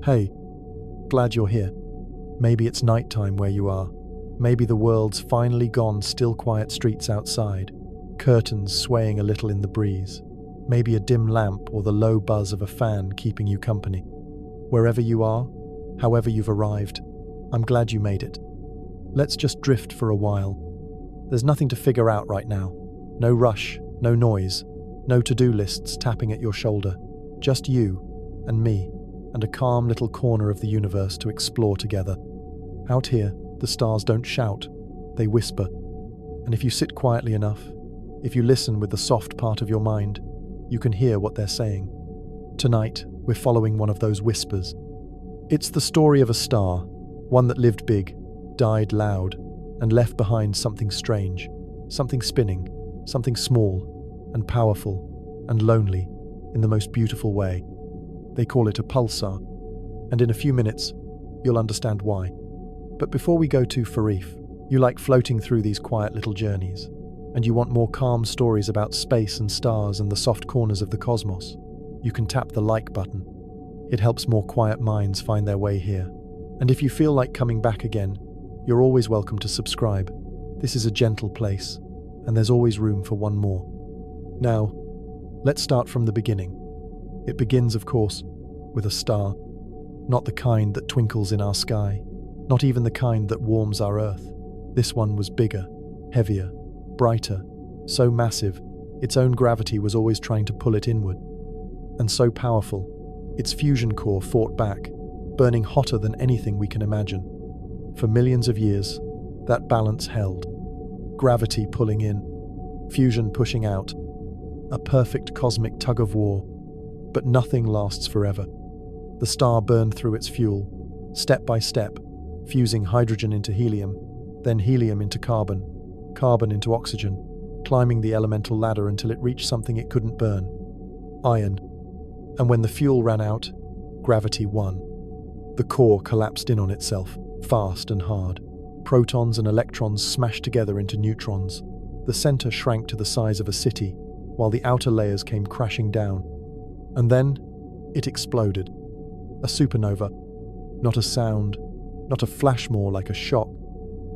Hey, glad you're here. Maybe it's nighttime where you are. Maybe the world's finally gone, still quiet streets outside, curtains swaying a little in the breeze. Maybe a dim lamp or the low buzz of a fan keeping you company. Wherever you are, however you've arrived, I'm glad you made it. Let's just drift for a while. There's nothing to figure out right now. No rush, no noise, no to-do lists tapping at your shoulder. Just you and me and a calm little corner of the universe to explore together. Out here, the stars don't shout, they whisper. And if you sit quietly enough, if you listen with the soft part of your mind, you can hear what they're saying. Tonight, we're following one of those whispers. It's the story of a star, one that lived big, died loud, and left behind something strange, something spinning, something small and powerful and lonely in the most beautiful way. They call it a pulsar, and in a few minutes, you'll understand why. But before we go too far, you like floating through these quiet little journeys, and you want more calm stories about space and stars and the soft corners of the cosmos, you can tap the like button. It helps more quiet minds find their way here. And if you feel like coming back again, you're always welcome to subscribe. This is a gentle place, and there's always room for one more. Now, let's start from the beginning. It begins, of course, with a star. Not the kind that twinkles in our sky, not even the kind that warms our earth. This one was bigger, heavier, brighter, so massive, its own gravity was always trying to pull it inward. And so powerful, its fusion core fought back, burning hotter than anything we can imagine. For millions of years, that balance held. Gravity pulling in, fusion pushing out, a perfect cosmic tug-of-war. But nothing lasts forever. The star burned through its fuel, step by step, fusing hydrogen into helium, then helium into carbon, carbon into oxygen, climbing the elemental ladder until it reached something it couldn't burn: iron. And when the fuel ran out, gravity won. The core collapsed in on itself, fast and hard. Protons and electrons smashed together into neutrons. The center shrank to the size of a city, while the outer layers came crashing down. And then, it exploded. A supernova. Not a sound, not a flash, more like a shock.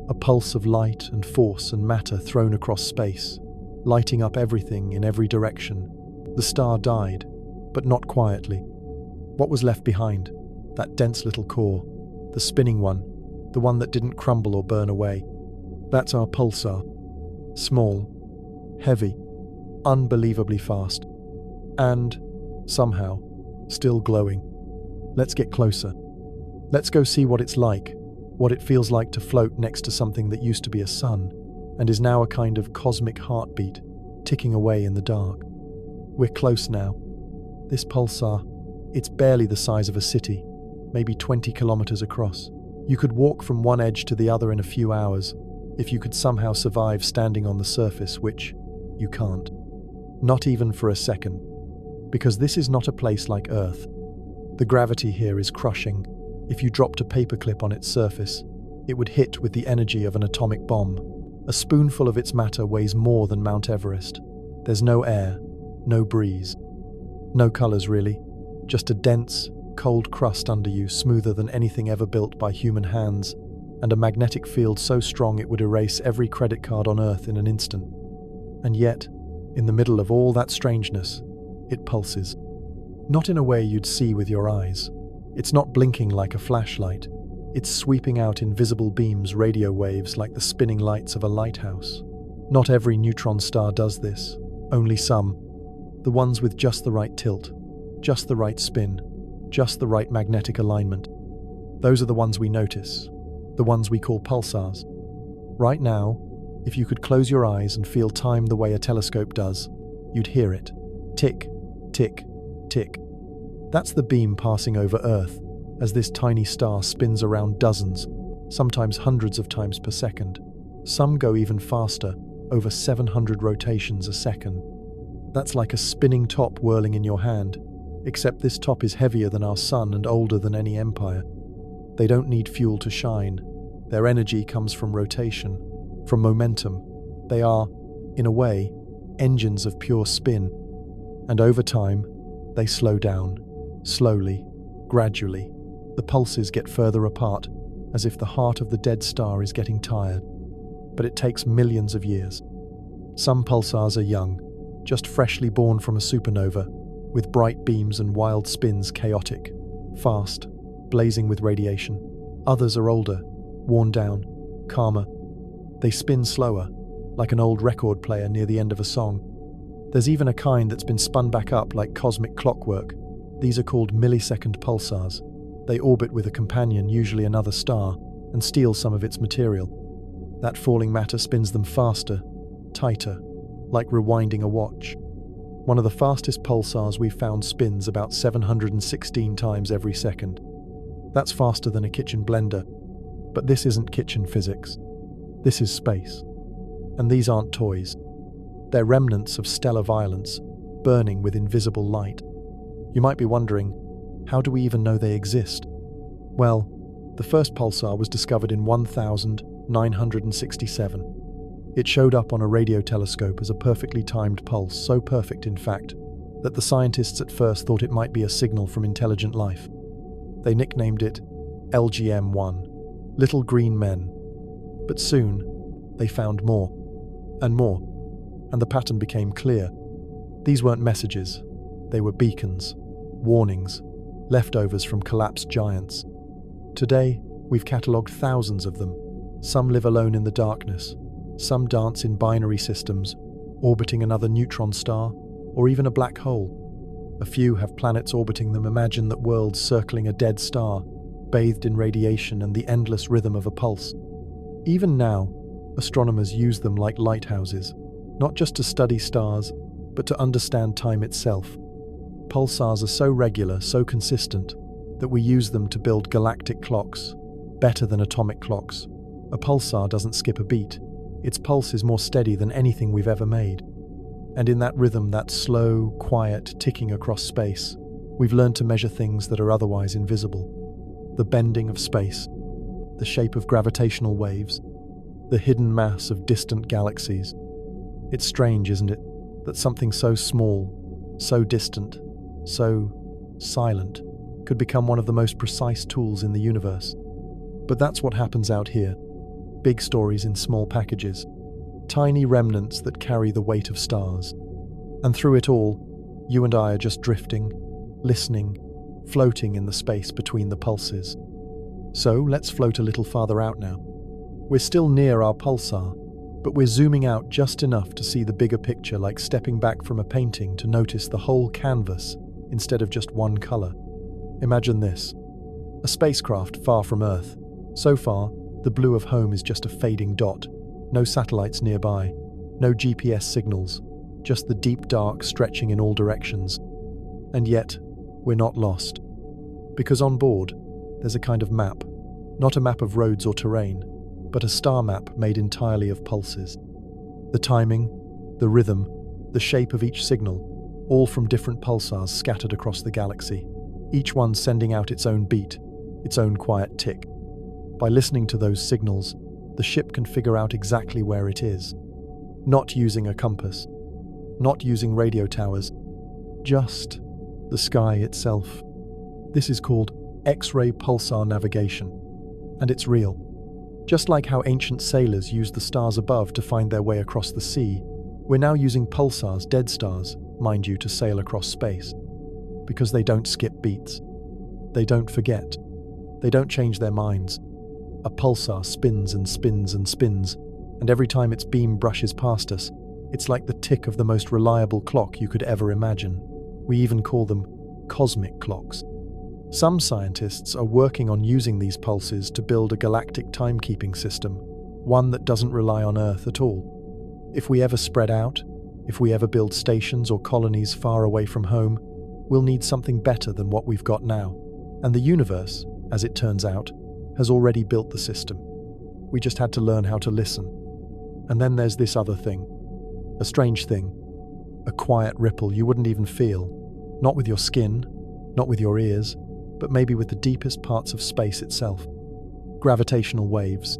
A pulse of light and force and matter thrown across space, lighting up everything in every direction. The star died, but not quietly. What was left behind? That dense little core, the spinning one, the one that didn't crumble or burn away. That's our pulsar. Small, heavy, unbelievably fast, and somehow, still glowing. Let's get closer. Let's go see what it's like, what it feels like to float next to something that used to be a sun, and is now a kind of cosmic heartbeat, ticking away in the dark. We're close now. This pulsar, it's barely the size of a city, maybe 20 kilometers across. You could walk from one edge to the other in a few hours, if you could somehow survive standing on the surface, which you can't. Not even for a second. Because this is not a place like Earth. The gravity here is crushing. If you dropped a paperclip on its surface, it would hit with the energy of an atomic bomb. A spoonful of its matter weighs more than Mount Everest. There's no air, no breeze, no colors really, just a dense, cold crust under you, smoother than anything ever built by human hands, and a magnetic field so strong it would erase every credit card on Earth in an instant. And yet, in the middle of all that strangeness, it pulses. Not in a way you'd see with your eyes. It's not blinking like a flashlight. It's sweeping out invisible beams, radio waves like the spinning lights of a lighthouse. Not every neutron star does this, only some. The ones with just the right tilt, just the right spin, just the right magnetic alignment. Those are the ones we notice, the ones we call pulsars. Right now, if you could close your eyes and feel time the way a telescope does, you'd hear it. Tick, tick, tick. That's the beam passing over Earth as this tiny star spins around dozens, sometimes hundreds of times per second. Some go even faster, over 700 rotations a second. That's like a spinning top whirling in your hand, except this top is heavier than our sun and older than any empire. They don't need fuel to shine. Their energy comes from rotation, from momentum. They are, in a way, engines of pure spin. And over time, they slow down, slowly, gradually, The pulses get further apart, as if the heart of the dead star is getting tired. But it takes millions of years. Some pulsars are young, just freshly born from a supernova, with bright beams and wild spins, chaotic, fast, blazing with radiation. Others are older, worn down, calmer. They spin slower, like an old record player near the end of a song. There's even a kind that's been spun back up like cosmic clockwork. These are called millisecond pulsars. They orbit with a companion, usually another star, and steal some of its material. That falling matter spins them faster, tighter, like rewinding a watch. One of the fastest pulsars we've found spins about 716 times every second. That's faster than a kitchen blender. But this isn't kitchen physics. This is space. And these aren't toys. They're remnants of stellar violence, burning with invisible light. You might be wondering, how do we even know they exist? Well, the first pulsar was discovered in 1967. It showed up on a radio telescope as a perfectly timed pulse, so perfect, in fact, that the scientists at first thought it might be a signal from intelligent life. They nicknamed it LGM-1, Little Green Men. But soon, they found more, and the pattern became clear. These weren't messages, they were beacons, warnings, leftovers from collapsed giants. Today, we've catalogued thousands of them. Some live alone in the darkness. Some dance in binary systems, orbiting another neutron star, or even a black hole. A few have planets orbiting them. Imagine that worlds circling a dead star, bathed in radiation and the endless rhythm of a pulse. Even now, astronomers use them like lighthouses, not just to study stars, but to understand time itself. Pulsars are so regular, so consistent, that we use them to build galactic clocks, better than atomic clocks. A pulsar doesn't skip a beat. Its pulse is more steady than anything we've ever made. And in that rhythm, that slow, quiet ticking across space, we've learned to measure things that are otherwise invisible. The bending of space, the shape of gravitational waves, the hidden mass of distant galaxies. It's strange, isn't it, that something so small, so distant, so silent, could become one of the most precise tools in the universe. But that's what happens out here. Big stories in small packages, tiny remnants that carry the weight of stars. And through it all, you and I are just drifting, listening, floating in the space between the pulses. So let's float a little farther out now. We're still near our pulsar, but we're zooming out just enough to see the bigger picture, like stepping back from a painting to notice the whole canvas instead of just one color. Imagine this: a spacecraft far from Earth. So far, the blue of home is just a fading dot. No satellites nearby, no GPS signals, just the deep dark stretching in all directions. And yet, we're not lost. Because on board, there's a kind of map. Not a map of roads or terrain, but a star map made entirely of pulses. The timing, the rhythm, the shape of each signal, all from different pulsars scattered across the galaxy, each one sending out its own beat, its own quiet tick. By listening to those signals, the ship can figure out exactly where it is. Not using a compass, not using radio towers, just the sky itself. This is called X-ray pulsar navigation, and it's real. Just like how ancient sailors used the stars above to find their way across the sea, we're now using pulsars, dead stars, mind you, to sail across space. Because they don't skip beats. They don't forget. They don't change their minds. A pulsar spins and spins and spins, and every time its beam brushes past us, it's like the tick of the most reliable clock you could ever imagine. We even call them cosmic clocks. Some scientists are working on using these pulses to build a galactic timekeeping system, one that doesn't rely on Earth at all. If we ever spread out, if we ever build stations or colonies far away from home, we'll need something better than what we've got now. And the universe, as it turns out, has already built the system. We just had to learn how to listen. And then there's this other thing. A strange thing. A quiet ripple you wouldn't even feel. Not with your skin, not with your ears, but maybe with the deepest parts of space itself. Gravitational waves.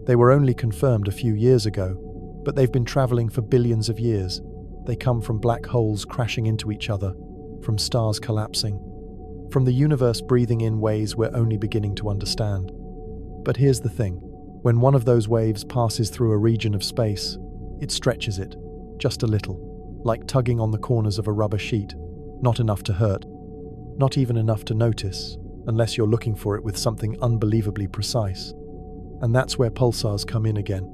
They were only confirmed a few years ago, but they've been traveling for billions of years. They come from black holes crashing into each other, from stars collapsing, from the universe breathing in ways we're only beginning to understand. But here's the thing. When one of those waves passes through a region of space, it stretches it, just a little, like tugging on the corners of a rubber sheet. Not enough to hurt, not even enough to notice, unless you're looking for it with something unbelievably precise. And that's where pulsars come in again.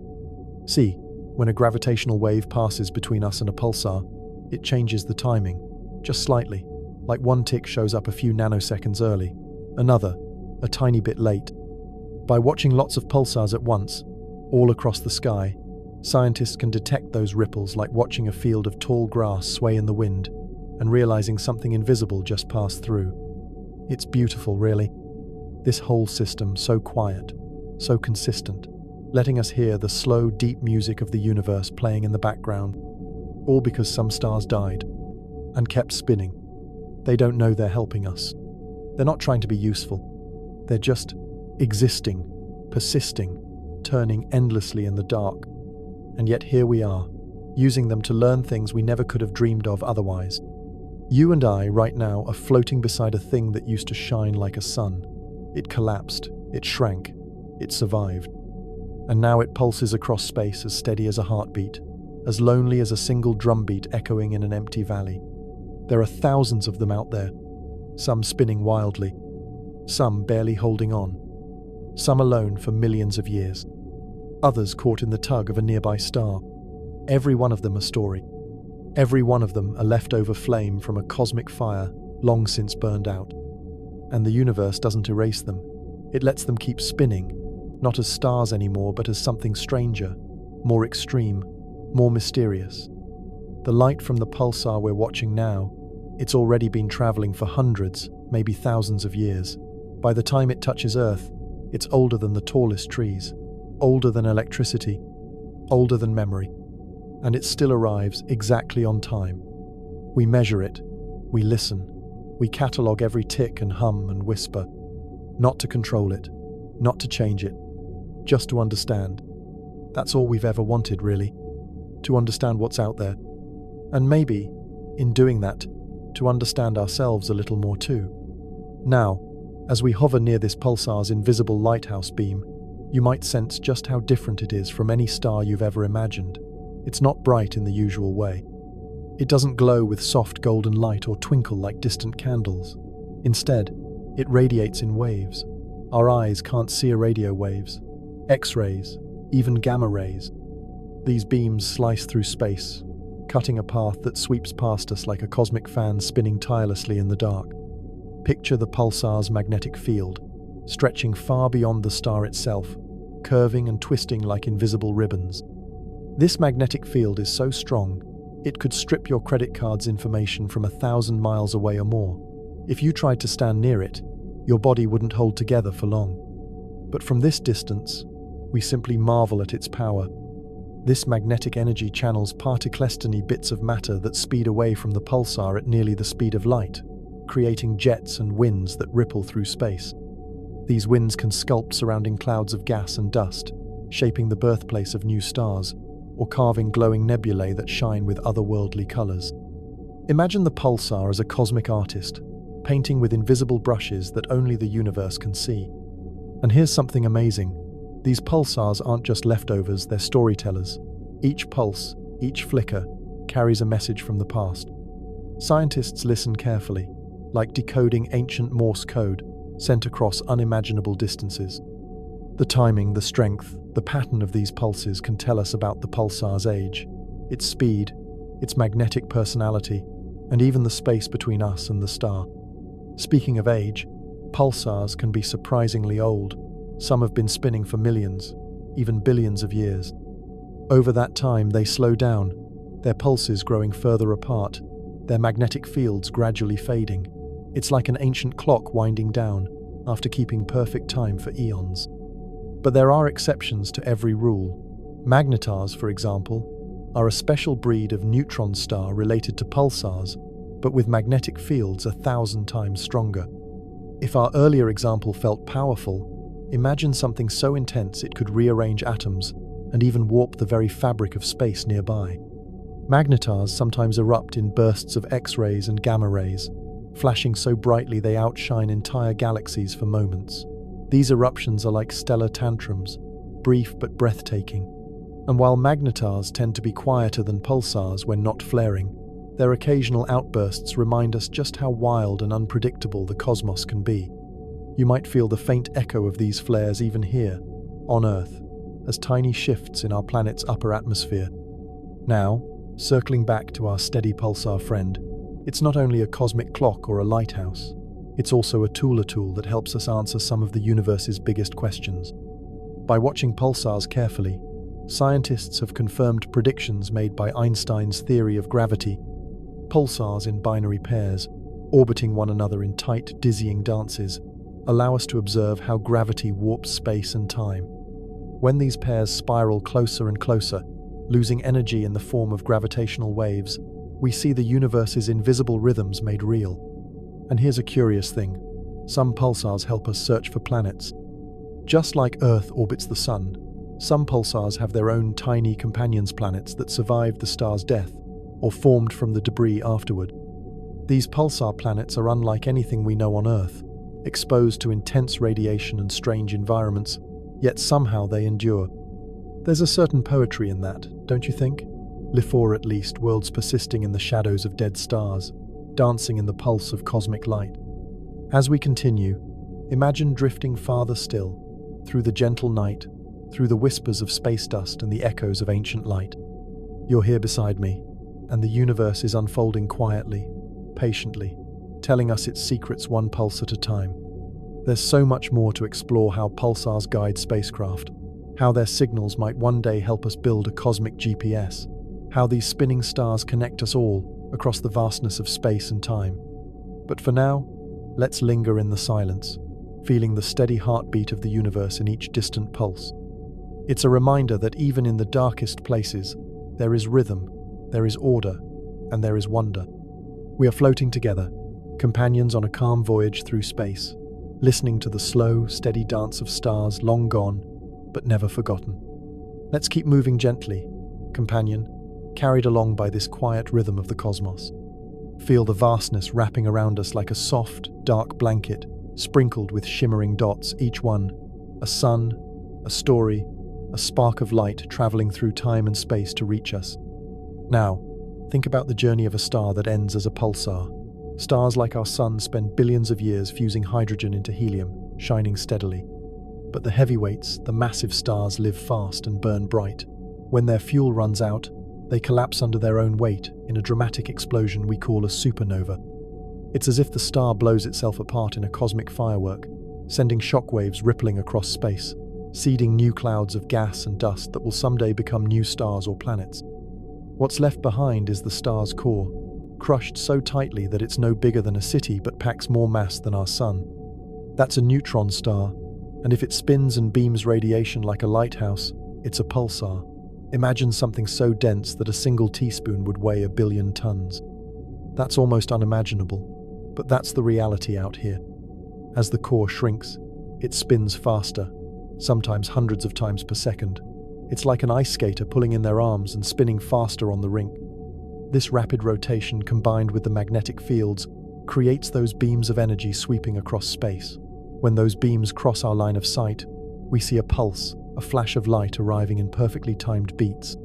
See, when a gravitational wave passes between us and a pulsar, it changes the timing, just slightly, like one tick shows up a few nanoseconds early, another, a tiny bit late. By watching lots of pulsars at once, all across the sky, scientists can detect those ripples like watching a field of tall grass sway in the wind and realizing something invisible just passed through. It's beautiful, really. This whole system so quiet, so consistent, letting us hear the slow, deep music of the universe playing in the background, all because some stars died and kept spinning. They don't know they're helping us. They're not trying to be useful. They're just existing, persisting, turning endlessly in the dark. And yet here we are, using them to learn things we never could have dreamed of otherwise. You and I, right now, are floating beside a thing that used to shine like a sun. It collapsed, it shrank, it survived. And now it pulses across space as steady as a heartbeat, as lonely as a single drumbeat echoing in an empty valley. There are thousands of them out there, some spinning wildly, some barely holding on, some alone for millions of years, others caught in the tug of a nearby star. Every one of them a story. Every one of them a leftover flame from a cosmic fire long since burned out. And the universe doesn't erase them. It lets them keep spinning, not as stars anymore, but as something stranger, more extreme, more mysterious. The light from the pulsar we're watching now, it's already been traveling for hundreds, maybe thousands of years. By the time it touches Earth, it's older than the tallest trees, older than electricity, older than memory. And it still arrives exactly on time. We measure it, we listen, we catalogue every tick and hum and whisper, not to control it, not to change it, just to understand. That's all we've ever wanted, really, to understand what's out there. And maybe, in doing that, to understand ourselves a little more too. Now, as we hover near this pulsar's invisible lighthouse beam, you might sense just how different it is from any star you've ever imagined. It's not bright in the usual way. It doesn't glow with soft golden light or twinkle like distant candles. Instead, it radiates in waves. Our eyes can't see radio waves, X-rays, even gamma rays. These beams slice through space, cutting a path that sweeps past us like a cosmic fan spinning tirelessly in the dark. Picture the pulsar's magnetic field, stretching far beyond the star itself, curving and twisting like invisible ribbons. This magnetic field is so strong, it could strip your credit card's information from 1,000 miles away or more. If you tried to stand near it, your body wouldn't hold together for long. But from this distance, we simply marvel at its power. This magnetic energy channels particles-tiny bits of matter that speed away from the pulsar at nearly the speed of light, creating jets and winds that ripple through space. These winds can sculpt surrounding clouds of gas and dust, shaping the birthplace of new stars, or carving glowing nebulae that shine with otherworldly colors. Imagine the pulsar as a cosmic artist, painting with invisible brushes that only the universe can see. And here's something amazing. These pulsars aren't just leftovers, they're storytellers. Each pulse, each flicker, carries a message from the past. Scientists listen carefully, like decoding ancient Morse code sent across unimaginable distances. The timing, the strength, the pattern of these pulses can tell us about the pulsar's age, its speed, its magnetic personality, and even the space between us and the star. Speaking of age, pulsars can be surprisingly old. Some have been spinning for millions, even billions of years. Over that time, they slow down, their pulses growing further apart, their magnetic fields gradually fading. It's like an ancient clock winding down after keeping perfect time for eons. But there are exceptions to every rule. Magnetars, for example, are a special breed of neutron star related to pulsars, but with magnetic fields 1,000 times stronger. If our earlier example felt powerful, imagine something so intense it could rearrange atoms and even warp the very fabric of space nearby. Magnetars sometimes erupt in bursts of X-rays and gamma rays, flashing so brightly they outshine entire galaxies for moments. These eruptions are like stellar tantrums, brief but breathtaking. And while magnetars tend to be quieter than pulsars when not flaring, their occasional outbursts remind us just how wild and unpredictable the cosmos can be. You might feel the faint echo of these flares even here, on Earth, as tiny shifts in our planet's upper atmosphere. Now, circling back to our steady pulsar friend, it's not only a cosmic clock or a lighthouse, it's also a tool that helps us answer some of the universe's biggest questions. By watching pulsars carefully, scientists have confirmed predictions made by Einstein's theory of gravity. Pulsars in binary pairs, orbiting one another in tight, dizzying dances, allow us to observe how gravity warps space and time. When these pairs spiral closer and closer, losing energy in the form of gravitational waves, we see the universe's invisible rhythms made real. And here's a curious thing. Some pulsars help us search for planets. Just like Earth orbits the Sun, some pulsars have their own tiny companions planets that survived the star's death, or formed from the debris afterward. These pulsar planets are unlike anything we know on Earth, exposed to intense radiation and strange environments, yet somehow they endure. There's a certain poetry in that, don't you think? Live for, at least, worlds persisting in the shadows of dead stars, dancing in the pulse of cosmic light. As we continue, imagine drifting farther still, through the gentle night, through the whispers of space dust and the echoes of ancient light. You're here beside me, and the universe is unfolding quietly, patiently, telling us its secrets one pulse at a time. There's so much more to explore: how pulsars guide spacecraft, how their signals might one day help us build a cosmic GPS, how these spinning stars connect us all across the vastness of space and time. But for now, let's linger in the silence, feeling the steady heartbeat of the universe in each distant pulse. It's a reminder that even in the darkest places, there is rhythm, there is order, and there is wonder. We are floating together, companions on a calm voyage through space, listening to the slow, steady dance of stars long gone, but never forgotten. Let's keep moving gently, companion, carried along by this quiet rhythm of the cosmos. Feel the vastness wrapping around us like a soft, dark blanket, sprinkled with shimmering dots, each one a sun, a story, a spark of light traveling through time and space to reach us. Now, think about the journey of a star that ends as a pulsar. Stars like our sun spend billions of years fusing hydrogen into helium, shining steadily. But the heavyweights, the massive stars, live fast and burn bright. When their fuel runs out, they collapse under their own weight in a dramatic explosion we call a supernova. It's as if the star blows itself apart in a cosmic firework, sending shockwaves rippling across space, seeding new clouds of gas and dust that will someday become new stars or planets. What's left behind is the star's core, crushed so tightly that it's no bigger than a city but packs more mass than our sun. That's a neutron star, and if it spins and beams radiation like a lighthouse, it's a pulsar. Imagine something so dense that a single teaspoon would weigh 1 billion tons. That's almost unimaginable, but that's the reality out here. As the core shrinks, it spins faster, sometimes hundreds of times per second. It's like an ice skater pulling in their arms and spinning faster on the rink. This rapid rotation, combined with the magnetic fields, creates those beams of energy sweeping across space. When those beams cross our line of sight, we see a pulse, a flash of light arriving in perfectly timed beats.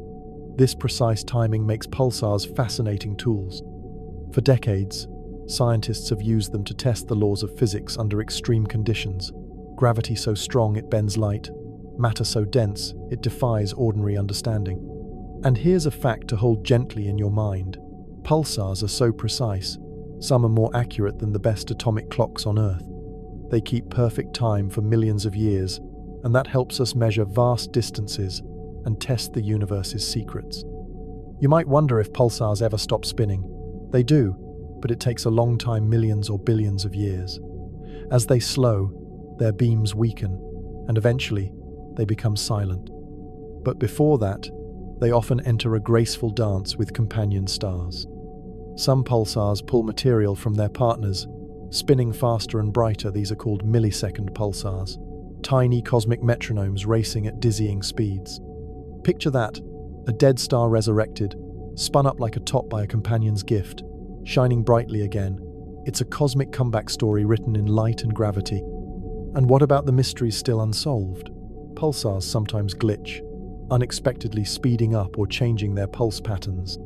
This precise timing makes pulsars fascinating tools. For decades, scientists have used them to test the laws of physics under extreme conditions. Gravity so strong it bends light, matter so dense it defies ordinary understanding. And here's a fact to hold gently in your mind. Pulsars are so precise, some are more accurate than the best atomic clocks on Earth. They keep perfect time for millions of years, and that helps us measure vast distances and test the universe's secrets. You might wonder if pulsars ever stop spinning. They do, but it takes a long time, millions or billions of years. As they slow, their beams weaken, and eventually, they become silent. But before that, they often enter a graceful dance with companion stars. Some pulsars pull material from their partners, spinning faster and brighter. These are called millisecond pulsars, tiny cosmic metronomes racing at dizzying speeds. Picture that, a dead star resurrected, spun up like a top by a companion's gift, shining brightly again, It's a cosmic comeback story written in light and gravity. And what about the mysteries still unsolved? Pulsars sometimes glitch, unexpectedly speeding up or changing their pulse patterns.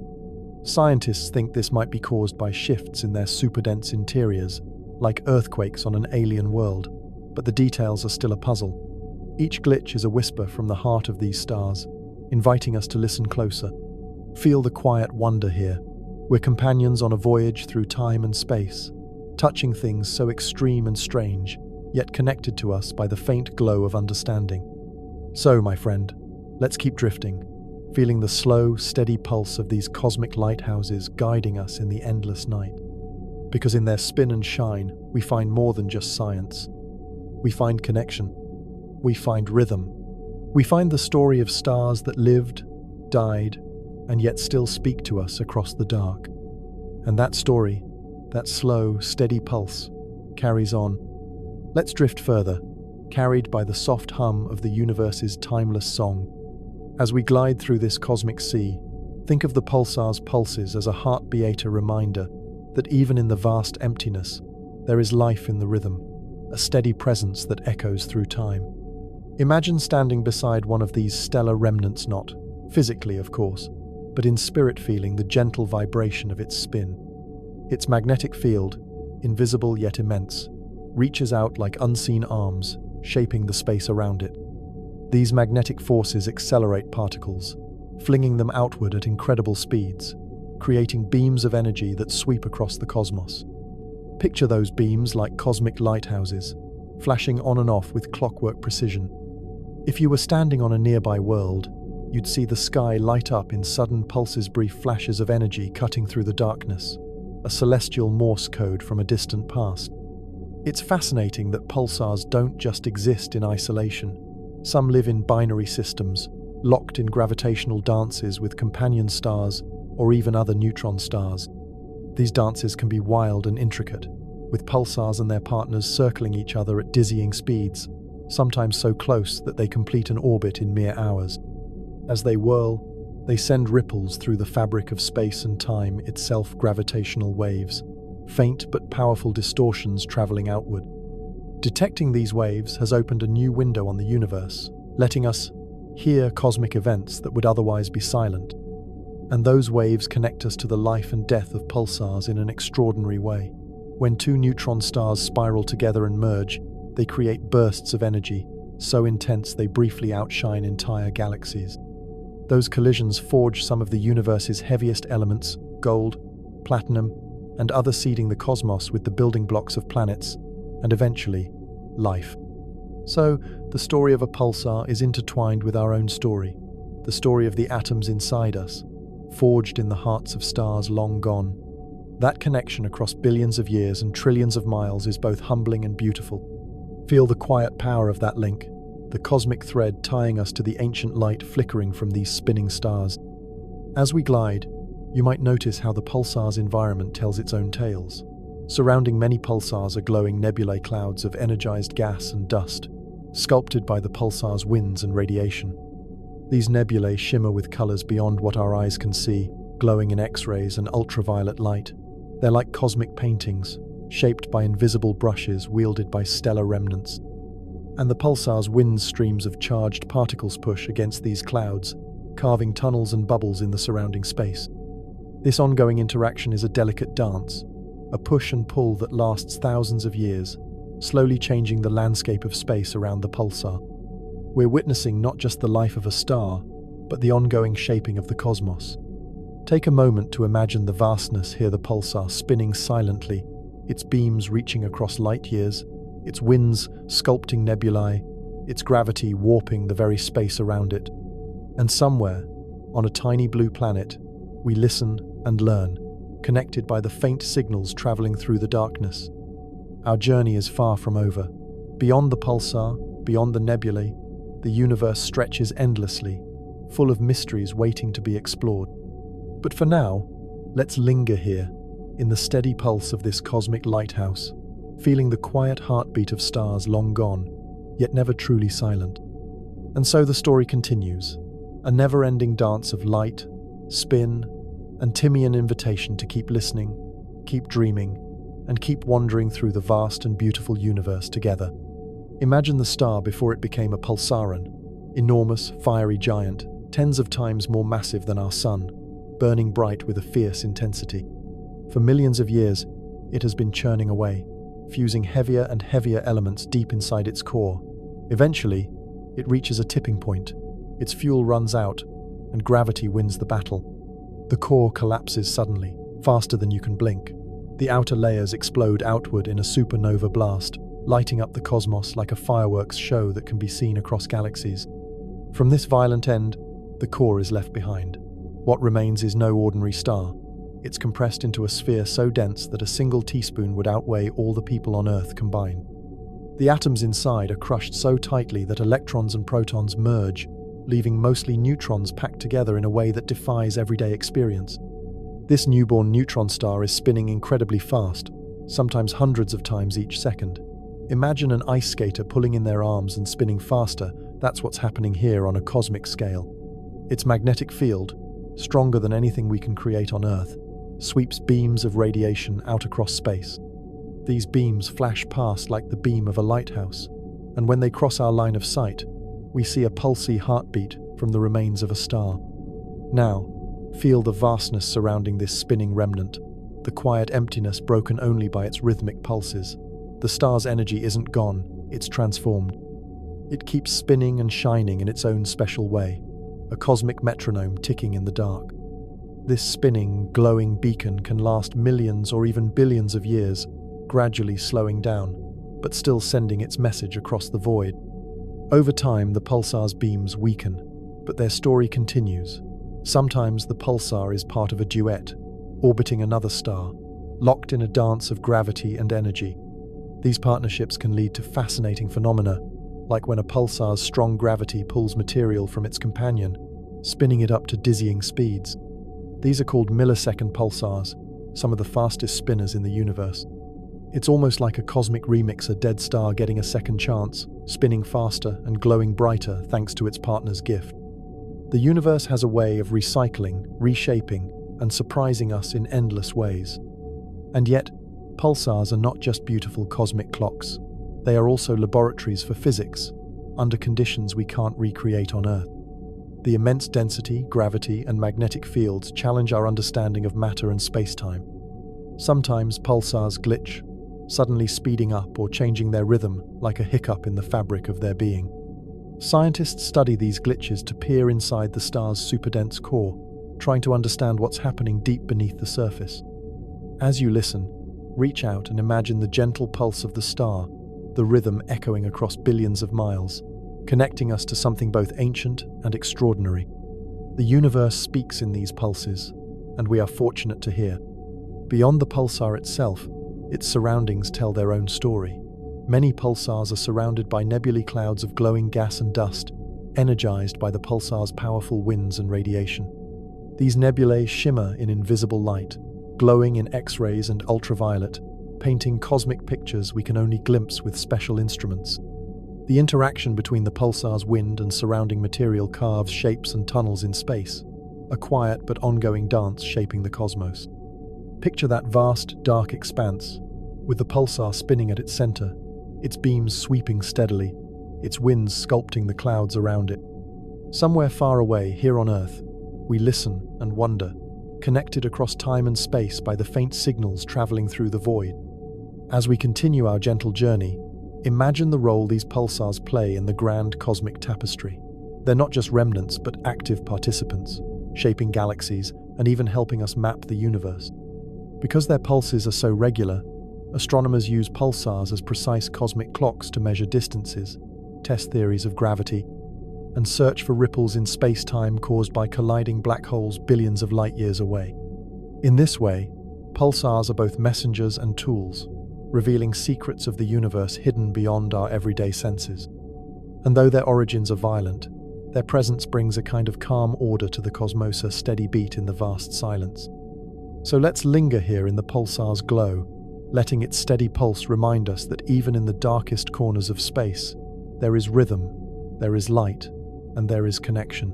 Scientists think this might be caused by shifts in their superdense interiors, like earthquakes on an alien world, but the details are still a puzzle. Each glitch is a whisper from the heart of these stars, inviting us to listen closer. Feel the quiet wonder here. We're companions on a voyage through time and space, touching things so extreme and strange, yet connected to us by the faint glow of understanding. So, my friend, let's keep drifting, feeling the slow, steady pulse of these cosmic lighthouses guiding us in the endless night. Because in their spin and shine, we find more than just science. We find connection. We find rhythm. We find the story of stars that lived, died, and yet still speak to us across the dark. And that story, that slow, steady pulse, carries on. Let's drift further, carried by the soft hum of the universe's timeless song. As we glide through this cosmic sea, think of the pulsar's pulses as a heart-beater reminder that even in the vast emptiness, there is life in the rhythm, a steady presence that echoes through time. Imagine standing beside one of these stellar remnants, not physically, of course, but in spirit, feeling the gentle vibration of its spin. Its magnetic field, invisible yet immense, reaches out like unseen arms, shaping the space around it. These magnetic forces accelerate particles, flinging them outward at incredible speeds, creating beams of energy that sweep across the cosmos. Picture those beams like cosmic lighthouses, flashing on and off with clockwork precision. If you were standing on a nearby world, you'd see the sky light up in sudden pulses, brief flashes of energy cutting through the darkness, a celestial Morse code from a distant past. It's fascinating that pulsars don't just exist in isolation. Some live in binary systems, locked in gravitational dances with companion stars or even other neutron stars. These dances can be wild and intricate, with pulsars and their partners circling each other at dizzying speeds, sometimes so close that they complete an orbit in mere hours. As they whirl, they send ripples through the fabric of space and time, itself gravitational waves, faint but powerful distortions traveling outward. Detecting these waves has opened a new window on the universe, letting us hear cosmic events that would otherwise be silent. And those waves connect us to the life and death of pulsars in an extraordinary way. When two neutron stars spiral together and merge, they create bursts of energy, so intense they briefly outshine entire galaxies. Those collisions forge some of the universe's heaviest elements, gold, platinum, and other seeding the cosmos with the building blocks of planets, and eventually, life. So, the story of a pulsar is intertwined with our own story, the story of the atoms inside us, forged in the hearts of stars long gone. That connection across billions of years and trillions of miles is both humbling and beautiful. Feel the quiet power of that link, the cosmic thread tying us to the ancient light flickering from these spinning stars. As we glide, you might notice how the pulsar's environment tells its own tales. Surrounding many pulsars are glowing nebulae, clouds of energized gas and dust, sculpted by the pulsar's winds and radiation. These nebulae shimmer with colors beyond what our eyes can see, glowing in X-rays and ultraviolet light. They're like cosmic paintings, shaped by invisible brushes wielded by stellar remnants. And the pulsar's wind streams of charged particles push against these clouds, carving tunnels and bubbles in the surrounding space. This ongoing interaction is a delicate dance, a push and pull that lasts thousands of years, slowly changing the landscape of space around the pulsar. We're witnessing not just the life of a star, but the ongoing shaping of the cosmos. Take a moment to imagine the vastness. Hear the pulsar spinning silently, its beams reaching across light years, its winds sculpting nebulae, its gravity warping the very space around it. And somewhere, on a tiny blue planet, we listen and learn, connected by the faint signals traveling through the darkness. Our journey is far from over. Beyond the pulsar, beyond the nebulae, the universe stretches endlessly, full of mysteries waiting to be explored. But for now, let's linger here, in the steady pulse of this cosmic lighthouse, feeling the quiet heartbeat of stars long gone, yet never truly silent. And so the story continues, a never-ending dance of light, spin, and Timian invitation to keep listening, keep dreaming, and keep wandering through the vast and beautiful universe together. Imagine the star before it became a pulsaran, enormous, fiery giant, tens of times more massive than our sun, burning bright with a fierce intensity. For millions of years, it has been churning away, fusing heavier and heavier elements deep inside its core. Eventually, it reaches a tipping point. Its fuel runs out, and gravity wins the battle. The core collapses suddenly, faster than you can blink. The outer layers explode outward in a supernova blast, lighting up the cosmos like a fireworks show that can be seen across galaxies. From this violent end, the core is left behind. What remains is no ordinary star. It's compressed into a sphere so dense that a single teaspoon would outweigh all the people on Earth combined. The atoms inside are crushed so tightly that electrons and protons merge, leaving mostly neutrons packed together in a way that defies everyday experience. This newborn neutron star is spinning incredibly fast, sometimes hundreds of times each second. Imagine an ice skater pulling in their arms and spinning faster. That's what's happening here on a cosmic scale. Its magnetic field, stronger than anything we can create on Earth, sweeps beams of radiation out across space. These beams flash past like the beam of a lighthouse, and when they cross our line of sight, we see a pulsy heartbeat from the remains of a star. Now, feel the vastness surrounding this spinning remnant, the quiet emptiness broken only by its rhythmic pulses. The star's energy isn't gone, it's transformed. It keeps spinning and shining in its own special way, a cosmic metronome ticking in the dark. This spinning, glowing beacon can last millions or even billions of years, gradually slowing down, but still sending its message across the void. Over time, the pulsar's beams weaken, but their story continues. Sometimes the pulsar is part of a duet, orbiting another star, locked in a dance of gravity and energy. These partnerships can lead to fascinating phenomena, like when a pulsar's strong gravity pulls material from its companion, spinning it up to dizzying speeds. These are called millisecond pulsars, some of the fastest spinners in the universe. It's almost like a cosmic remix, a dead star getting a second chance, spinning faster and glowing brighter thanks to its partner's gift. The universe has a way of recycling, reshaping, and surprising us in endless ways. And yet, pulsars are not just beautiful cosmic clocks. They are also laboratories for physics, under conditions we can't recreate on Earth. The immense density, gravity, and magnetic fields challenge our understanding of matter and space-time. Sometimes pulsars glitch, suddenly speeding up or changing their rhythm like a hiccup in the fabric of their being. Scientists study these glitches to peer inside the star's superdense core, trying to understand what's happening deep beneath the surface. As you listen, reach out and imagine the gentle pulse of the star, the rhythm echoing across billions of miles, connecting us to something both ancient and extraordinary. The universe speaks in these pulses, and we are fortunate to hear. Beyond the pulsar itself, its surroundings tell their own story. Many pulsars are surrounded by nebulae clouds of glowing gas and dust, energized by the pulsar's powerful winds and radiation. These nebulae shimmer in invisible light, glowing in X-rays and ultraviolet, painting cosmic pictures we can only glimpse with special instruments. The interaction between the pulsar's wind and surrounding material carves shapes and tunnels in space, a quiet but ongoing dance shaping the cosmos. Picture that vast, dark expanse, with the pulsar spinning at its center, its beams sweeping steadily, its winds sculpting the clouds around it. Somewhere far away, here on Earth, we listen and wonder, connected across time and space by the faint signals traveling through the void. As we continue our gentle journey, imagine the role these pulsars play in the grand cosmic tapestry. They're not just remnants, but active participants, shaping galaxies and even helping us map the universe. Because their pulses are so regular, astronomers use pulsars as precise cosmic clocks to measure distances, test theories of gravity, and search for ripples in space-time caused by colliding black holes billions of light-years away. In this way, pulsars are both messengers and tools, revealing secrets of the universe hidden beyond our everyday senses. And though their origins are violent, their presence brings a kind of calm order to the cosmos, a steady beat in the vast silence. So let's linger here in the pulsar's glow, letting its steady pulse remind us that even in the darkest corners of space, there is rhythm, there is light, and there is connection.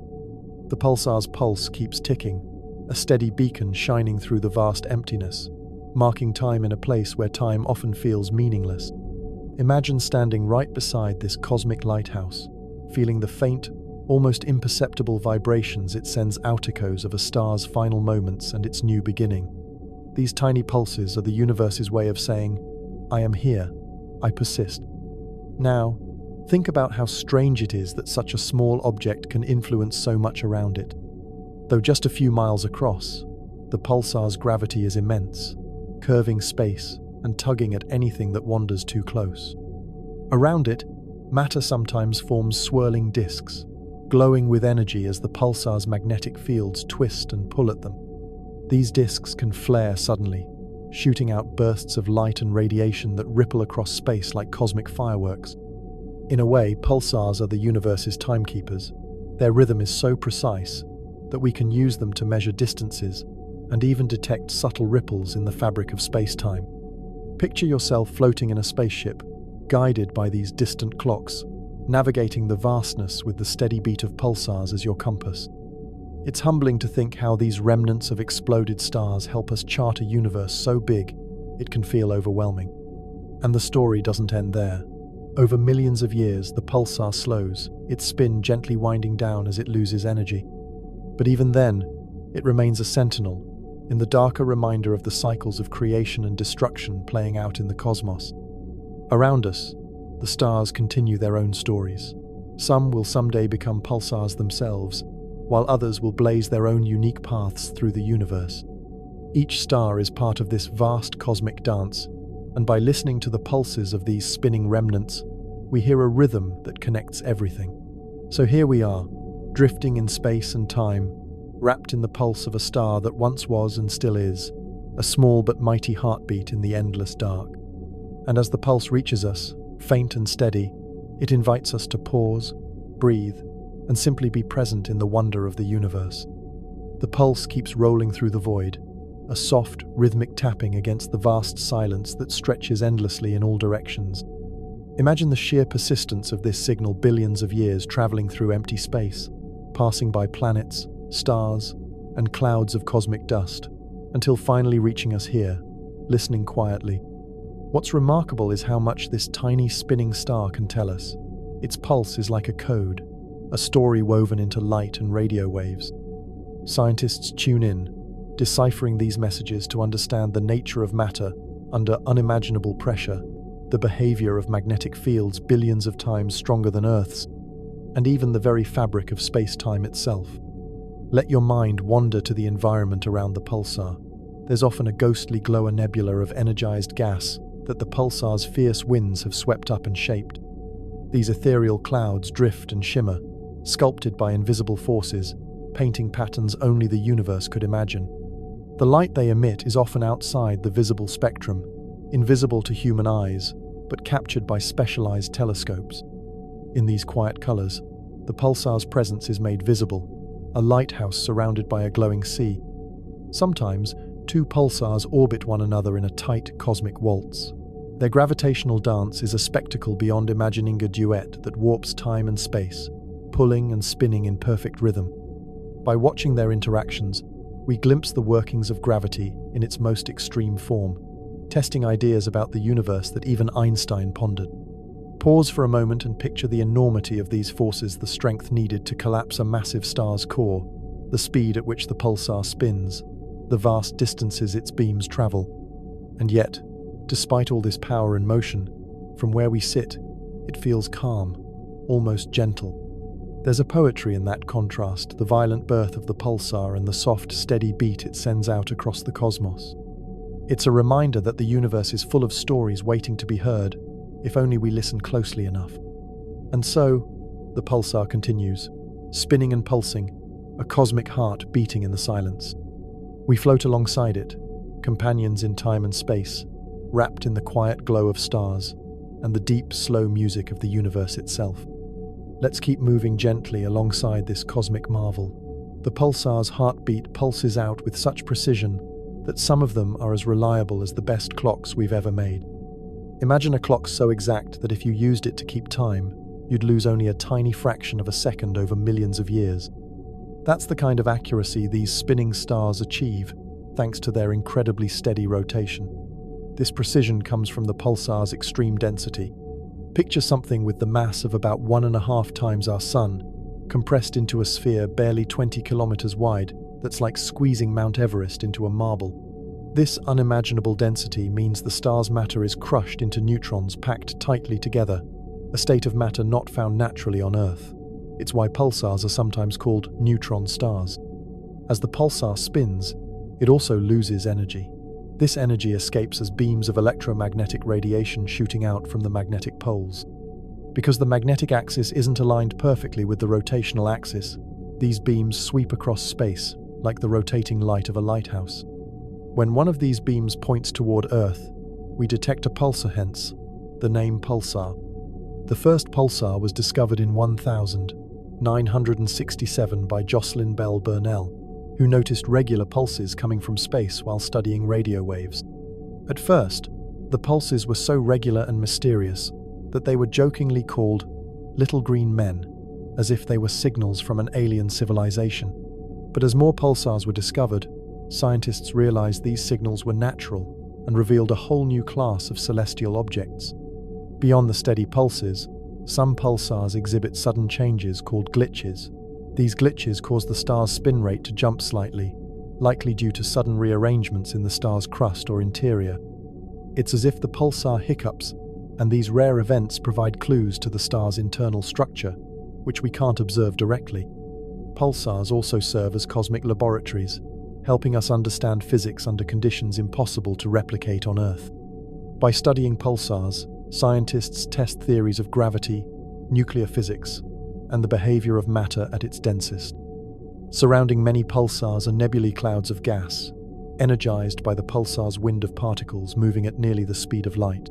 The pulsar's pulse keeps ticking, a steady beacon shining through the vast emptiness, marking time in a place where time often feels meaningless. Imagine standing right beside this cosmic lighthouse, feeling the faint, almost imperceptible vibrations it sends out, echoes of a star's final moments and its new beginning. These tiny pulses are the universe's way of saying, "I am here, I persist." Now, think about how strange it is that such a small object can influence so much around it. Though just a few miles across, the pulsar's gravity is immense, curving space and tugging at anything that wanders too close. Around it, matter sometimes forms swirling disks, glowing with energy as the pulsar's magnetic fields twist and pull at them. These disks can flare suddenly, shooting out bursts of light and radiation that ripple across space like cosmic fireworks. In a way, pulsars are the universe's timekeepers. Their rhythm is so precise that we can use them to measure distances and even detect subtle ripples in the fabric of space-time. Picture yourself floating in a spaceship, guided by these distant clocks, navigating the vastness with the steady beat of pulsars as your compass. It's humbling to think how these remnants of exploded stars help us chart a universe so big it can feel overwhelming. And the story doesn't end there. Over millions of years, the pulsar slows, its spin gently winding down as it loses energy. But even then, it remains a sentinel, in the darker reminder of the cycles of creation and destruction playing out in the cosmos. Around us, the stars continue their own stories. Some will someday become pulsars themselves, while others will blaze their own unique paths through the universe. Each star is part of this vast cosmic dance, and by listening to the pulses of these spinning remnants, we hear a rhythm that connects everything. So here we are, drifting in space and time, wrapped in the pulse of a star that once was and still is, a small but mighty heartbeat in the endless dark. And as the pulse reaches us, faint and steady, it invites us to pause, breathe, and simply be present in the wonder of the universe. The pulse keeps rolling through the void, a soft, rhythmic tapping against the vast silence that stretches endlessly in all directions. Imagine the sheer persistence of this signal, billions of years traveling through empty space, passing by planets, stars, and clouds of cosmic dust, until finally reaching us here, listening quietly. What's remarkable is how much this tiny spinning star can tell us. Its pulse is like a code, a story woven into light and radio waves. Scientists tune in, deciphering these messages to understand the nature of matter under unimaginable pressure, the behavior of magnetic fields billions of times stronger than Earth's, and even the very fabric of space-time itself. Let your mind wander to the environment around the pulsar. There's often a ghostly glow, a nebula of energized gas that the pulsar's fierce winds have swept up and shaped. These ethereal clouds drift and shimmer, sculpted by invisible forces, painting patterns only the universe could imagine. The light they emit is often outside the visible spectrum, invisible to human eyes, but captured by specialized telescopes. In these quiet colors, the pulsar's presence is made visible, a lighthouse surrounded by a glowing sea. Sometimes, two pulsars orbit one another in a tight cosmic waltz. Their gravitational dance is a spectacle beyond imagining, a duet that warps time and space, pulling and spinning in perfect rhythm. By watching their interactions, we glimpse the workings of gravity in its most extreme form, testing ideas about the universe that even Einstein pondered. Pause for a moment and picture the enormity of these forces, the strength needed to collapse a massive star's core, the speed at which the pulsar spins, the vast distances its beams travel. And yet, despite all this power and motion, from where we sit, it feels calm, almost gentle. There's a poetry in that contrast, the violent birth of the pulsar and the soft, steady beat it sends out across the cosmos. It's a reminder that the universe is full of stories waiting to be heard, if only we listen closely enough. And so, the pulsar continues, spinning and pulsing, a cosmic heart beating in the silence. We float alongside it, companions in time and space, wrapped in the quiet glow of stars and the deep, slow music of the universe itself. Let's keep moving gently alongside this cosmic marvel. The pulsar's heartbeat pulses out with such precision that some of them are as reliable as the best clocks we've ever made. Imagine a clock so exact that if you used it to keep time, you'd lose only a tiny fraction of a second over millions of years. That's the kind of accuracy these spinning stars achieve, thanks to their incredibly steady rotation. This precision comes from the pulsar's extreme density. Picture something with the mass of about 1.5 times our Sun, compressed into a sphere barely 20 kilometers wide that's like squeezing Mount Everest into a marble. This unimaginable density means the star's matter is crushed into neutrons packed tightly together, a state of matter not found naturally on Earth. It's why pulsars are sometimes called neutron stars. As the pulsar spins, it also loses energy. This energy escapes as beams of electromagnetic radiation shooting out from the magnetic poles. Because the magnetic axis isn't aligned perfectly with the rotational axis, these beams sweep across space, like the rotating light of a lighthouse. When one of these beams points toward Earth, we detect a pulsar, hence the name pulsar. The first pulsar was discovered in 1967 by Jocelyn Bell Burnell, who noticed regular pulses coming from space while studying radio waves. At first, the pulses were so regular and mysterious that they were jokingly called little green men, as if they were signals from an alien civilization. But as more pulsars were discovered, scientists realized these signals were natural and revealed a whole new class of celestial objects. Beyond the steady pulses, some pulsars exhibit sudden changes called glitches. These glitches cause the star's spin rate to jump slightly, likely due to sudden rearrangements in the star's crust or interior. It's as if the pulsar hiccups, and these rare events provide clues to the star's internal structure, which we can't observe directly. Pulsars also serve as cosmic laboratories, helping us understand physics under conditions impossible to replicate on Earth. By studying pulsars, scientists test theories of gravity, nuclear physics, and the behavior of matter at its densest. Surrounding many pulsars are nebulae clouds of gas, energized by the pulsar's wind of particles moving at nearly the speed of light.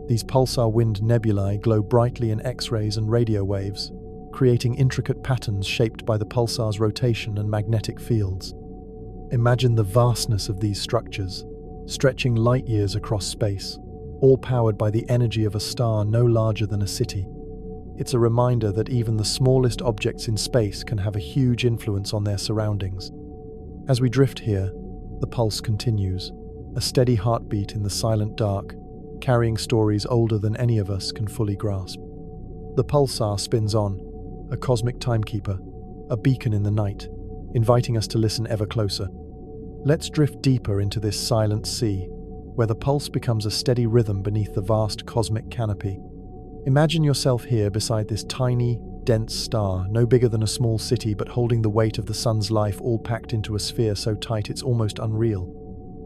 These pulsar wind nebulae glow brightly in X-rays and radio waves, creating intricate patterns shaped by the pulsar's rotation and magnetic fields. Imagine the vastness of these structures, stretching light years across space, all powered by the energy of a star no larger than a city. It's a reminder that even the smallest objects in space can have a huge influence on their surroundings. As we drift here, the pulse continues, a steady heartbeat in the silent dark, carrying stories older than any of us can fully grasp. The pulsar spins on, a cosmic timekeeper, a beacon in the night, inviting us to listen ever closer. Let's drift deeper into this silent sea, where the pulse becomes a steady rhythm beneath the vast cosmic canopy. Imagine yourself here beside this tiny, dense star, no bigger than a small city but holding the weight of the sun's life all packed into a sphere so tight it's almost unreal.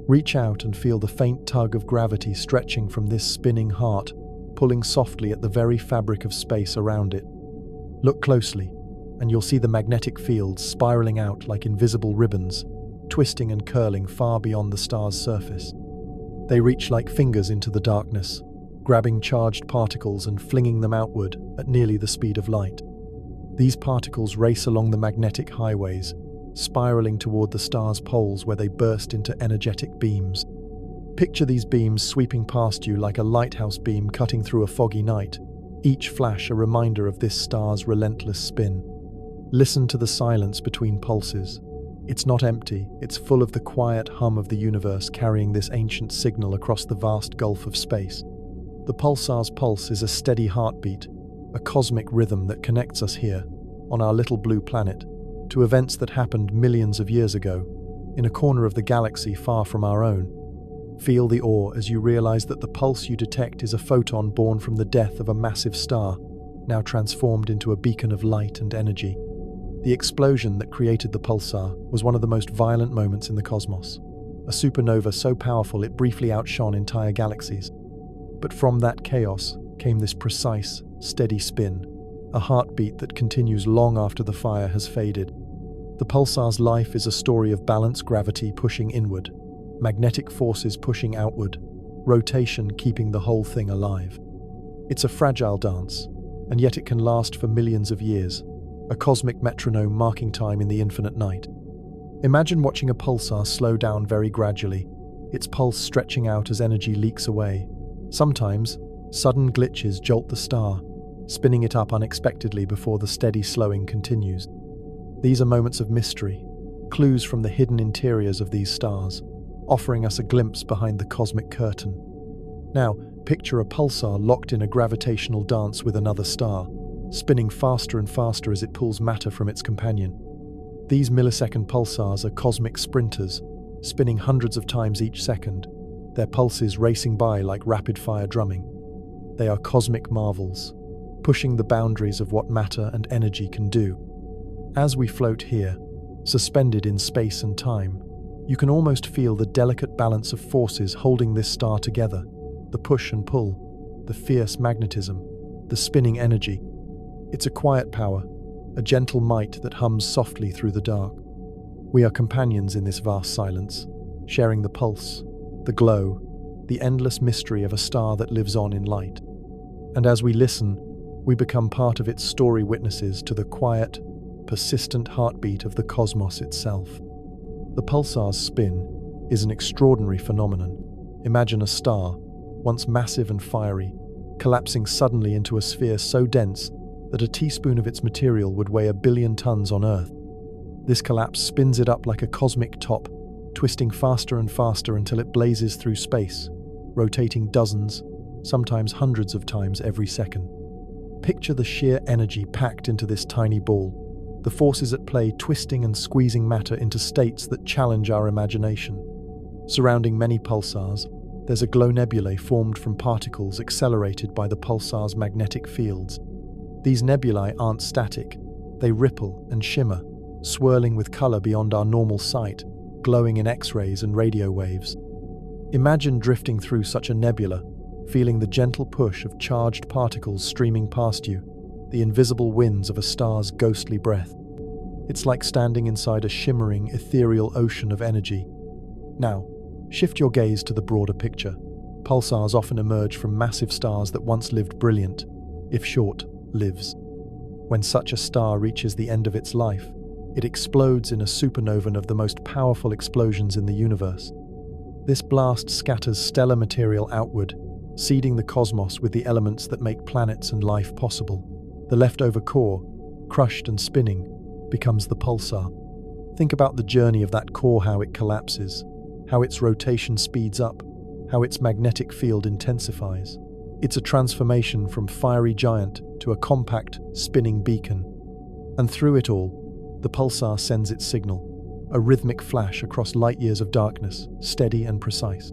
Reach out and feel the faint tug of gravity stretching from this spinning heart, pulling softly at the very fabric of space around it. Look closely, and you'll see the magnetic fields spiraling out like invisible ribbons, twisting and curling far beyond the star's surface. They reach like fingers into the darkness, grabbing charged particles and flinging them outward at nearly the speed of light. These particles race along the magnetic highways, spiraling toward the star's poles where they burst into energetic beams. Picture these beams sweeping past you like a lighthouse beam cutting through a foggy night, each flash a reminder of this star's relentless spin. Listen to the silence between pulses. It's not empty, it's full of the quiet hum of the universe carrying this ancient signal across the vast gulf of space. The pulsar's pulse is a steady heartbeat, a cosmic rhythm that connects us here, on our little blue planet, to events that happened millions of years ago, in a corner of the galaxy far from our own. Feel the awe as you realize that the pulse you detect is a photon born from the death of a massive star, now transformed into a beacon of light and energy. The explosion that created the pulsar was one of the most violent moments in the cosmos, a supernova so powerful it briefly outshone entire galaxies. But from that chaos came this precise, steady spin, a heartbeat that continues long after the fire has faded. The pulsar's life is a story of balanced gravity pushing inward, magnetic forces pushing outward, rotation keeping the whole thing alive. It's a fragile dance, and yet it can last for millions of years, a cosmic metronome marking time in the infinite night. Imagine watching a pulsar slow down very gradually, its pulse stretching out as energy leaks away. Sometimes, sudden glitches jolt the star, spinning it up unexpectedly before the steady slowing continues. These are moments of mystery, clues from the hidden interiors of these stars, offering us a glimpse behind the cosmic curtain. Now, picture a pulsar locked in a gravitational dance with another star, spinning faster and faster as it pulls matter from its companion. These millisecond pulsars are cosmic sprinters, spinning hundreds of times each second, their pulses racing by like rapid-fire drumming. They are cosmic marvels, pushing the boundaries of what matter and energy can do. As we float here, suspended in space and time, you can almost feel the delicate balance of forces holding this star together, the push and pull, the fierce magnetism, the spinning energy. It's a quiet power, a gentle might that hums softly through the dark. We are companions in this vast silence, sharing the pulse, the glow, the endless mystery of a star that lives on in light. And as we listen, we become part of its story, witnesses to the quiet, persistent heartbeat of the cosmos itself. The pulsar's spin is an extraordinary phenomenon. Imagine a star, once massive and fiery, collapsing suddenly into a sphere so dense that a teaspoon of its material would weigh 1 billion tons on Earth. This collapse spins it up like a cosmic top, twisting faster and faster until it blazes through space, rotating dozens, sometimes hundreds of times every second. Picture the sheer energy packed into this tiny ball, the forces at play twisting and squeezing matter into states that challenge our imagination. Surrounding many pulsars, there's a glow nebulae formed from particles accelerated by the pulsar's magnetic fields. These nebulae aren't static, they ripple and shimmer, swirling with color beyond our normal sight, glowing in X-rays and radio waves. Imagine drifting through such a nebula, feeling the gentle push of charged particles streaming past you, the invisible winds of a star's ghostly breath. It's like standing inside a shimmering, ethereal ocean of energy. Now, shift your gaze to the broader picture. Pulsars often emerge from massive stars that once lived brilliant, if short, lives. When such a star reaches the end of its life, it explodes in a supernova of the most powerful explosions in the universe. This blast scatters stellar material outward, seeding the cosmos with the elements that make planets and life possible. The leftover core, crushed and spinning, becomes the pulsar. Think about the journey of that core, how it collapses, how its rotation speeds up, how its magnetic field intensifies. It's a transformation from fiery giant to a compact, spinning beacon. And through it all, the pulsar sends its signal, a rhythmic flash across light years of darkness, steady and precise.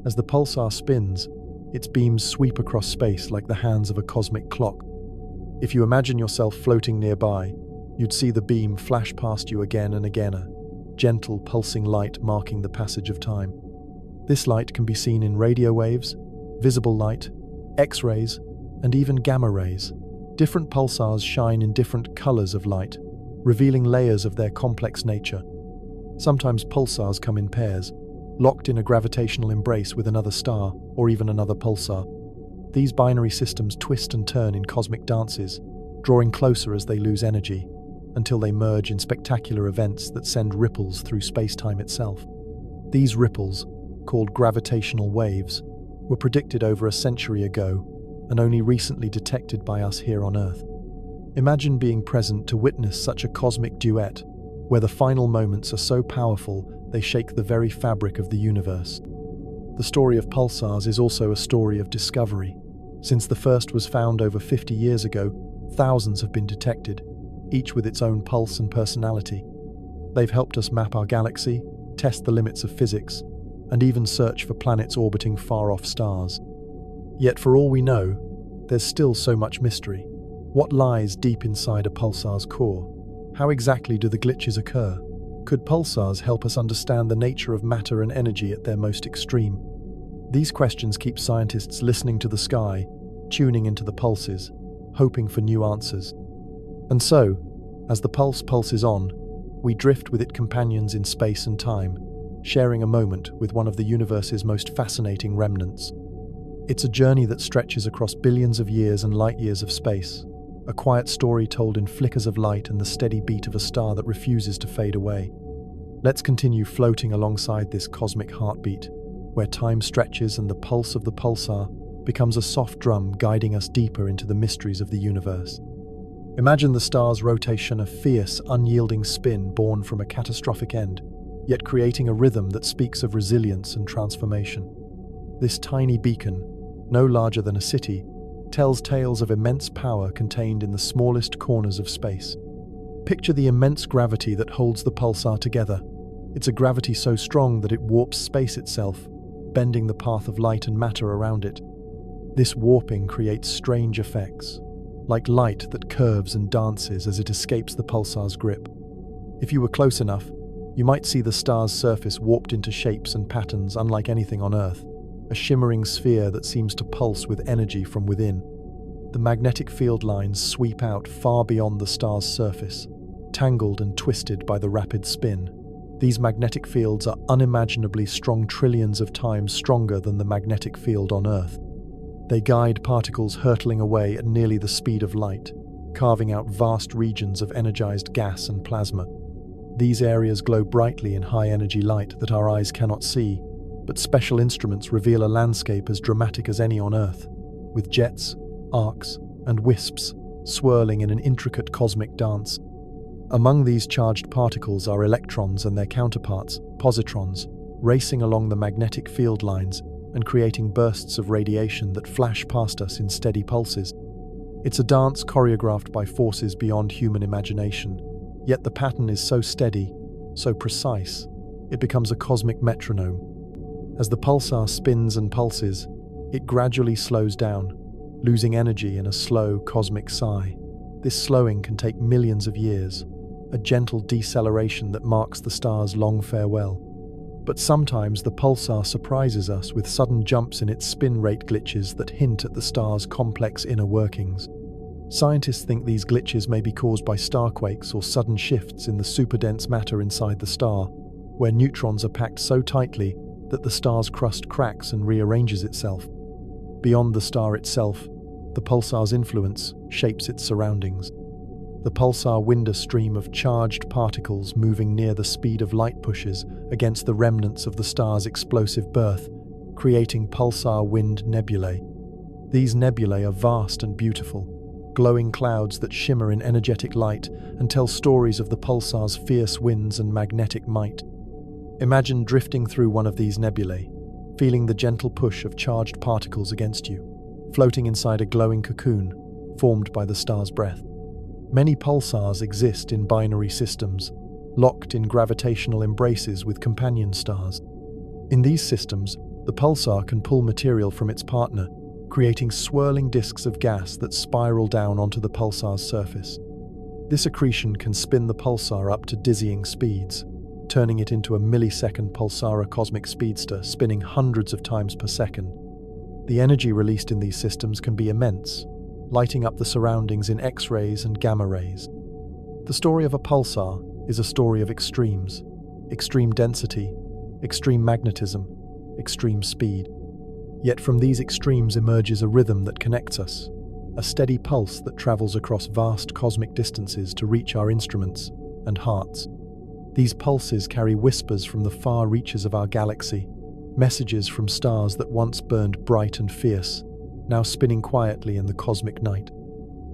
As the pulsar spins, its beams sweep across space like the hands of a cosmic clock. If you imagine yourself floating nearby, you'd see the beam flash past you again and again, a gentle, pulsing light marking the passage of time. This light can be seen in radio waves, visible light, X-rays, and even gamma rays. Different pulsars shine in different colors of light, revealing layers of their complex nature. Sometimes pulsars come in pairs, locked in a gravitational embrace with another star or even another pulsar. These binary systems twist and turn in cosmic dances, drawing closer as they lose energy, until they merge in spectacular events that send ripples through space-time itself. These ripples, called gravitational waves, were predicted over a century ago and only recently detected by us here on Earth. Imagine being present to witness such a cosmic duet, where the final moments are so powerful they shake the very fabric of the universe. The story of pulsars is also a story of discovery. Since the first was found over 50 years ago, thousands have been detected, each with its own pulse and personality. They've helped us map our galaxy, test the limits of physics, and even search for planets orbiting far-off stars. Yet for all we know, there's still so much mystery. What lies deep inside a pulsar's core? How exactly do the glitches occur? Could pulsars help us understand the nature of matter and energy at their most extreme? These questions keep scientists listening to the sky, tuning into the pulses, hoping for new answers. And so, as the pulse pulses on, we drift with its companions in space and time, sharing a moment with one of the universe's most fascinating remnants. It's a journey that stretches across billions of years and light years of space, a quiet story told in flickers of light and the steady beat of a star that refuses to fade away. Let's continue floating alongside this cosmic heartbeat, where time stretches and the pulse of the pulsar becomes a soft drum guiding us deeper into the mysteries of the universe. Imagine the star's rotation a fierce, unyielding spin born from a catastrophic end, yet creating a rhythm that speaks of resilience and transformation. This tiny beacon, no larger than a city, tells tales of immense power contained in the smallest corners of space. Picture the immense gravity that holds the pulsar together. It's a gravity so strong that it warps space itself, bending the path of light and matter around it. This warping creates strange effects, like light that curves and dances as it escapes the pulsar's grip. If you were close enough, you might see the star's surface warped into shapes and patterns unlike anything on Earth, a shimmering sphere that seems to pulse with energy from within. The magnetic field lines sweep out far beyond the star's surface, tangled and twisted by the rapid spin. These magnetic fields are unimaginably strong, trillions of times stronger than the magnetic field on Earth. They guide particles hurtling away at nearly the speed of light, carving out vast regions of energized gas and plasma. These areas glow brightly in high-energy light that our eyes cannot see, but special instruments reveal a landscape as dramatic as any on Earth, with jets, arcs, and wisps swirling in an intricate cosmic dance. Among these charged particles are electrons and their counterparts, positrons, racing along the magnetic field lines and creating bursts of radiation that flash past us in steady pulses. It's a dance choreographed by forces beyond human imagination, yet the pattern is so steady, so precise, it becomes a cosmic metronome. As the pulsar spins and pulses, it gradually slows down, losing energy in a slow cosmic sigh. This slowing can take millions of years, a gentle deceleration that marks the star's long farewell. But sometimes the pulsar surprises us with sudden jumps in its spin rate glitches that hint at the star's complex inner workings. Scientists think these glitches may be caused by starquakes or sudden shifts in the superdense matter inside the star, where neutrons are packed so tightly that the star's crust cracks and rearranges itself. Beyond the star itself, the pulsar's influence shapes its surroundings. The pulsar wind a stream of charged particles moving near the speed of light pushes against the remnants of the star's explosive birth, creating pulsar wind nebulae. These nebulae are vast and beautiful, glowing clouds that shimmer in energetic light and tell stories of the pulsar's fierce winds and magnetic might. Imagine drifting through one of these nebulae, feeling the gentle push of charged particles against you, floating inside a glowing cocoon formed by the star's breath. Many pulsars exist in binary systems, locked in gravitational embraces with companion stars. In these systems, the pulsar can pull material from its partner, creating swirling disks of gas that spiral down onto the pulsar's surface. This accretion can spin the pulsar up to dizzying speeds, turning it into a millisecond pulsar cosmic speedster spinning hundreds of times per second. The energy released in these systems can be immense, lighting up the surroundings in X-rays and gamma rays. The story of a pulsar is a story of extremes: extreme density, extreme magnetism, extreme speed. Yet from these extremes emerges a rhythm that connects us, a steady pulse that travels across vast cosmic distances to reach our instruments and hearts. These pulses carry whispers from the far reaches of our galaxy, messages from stars that once burned bright and fierce, now spinning quietly in the cosmic night.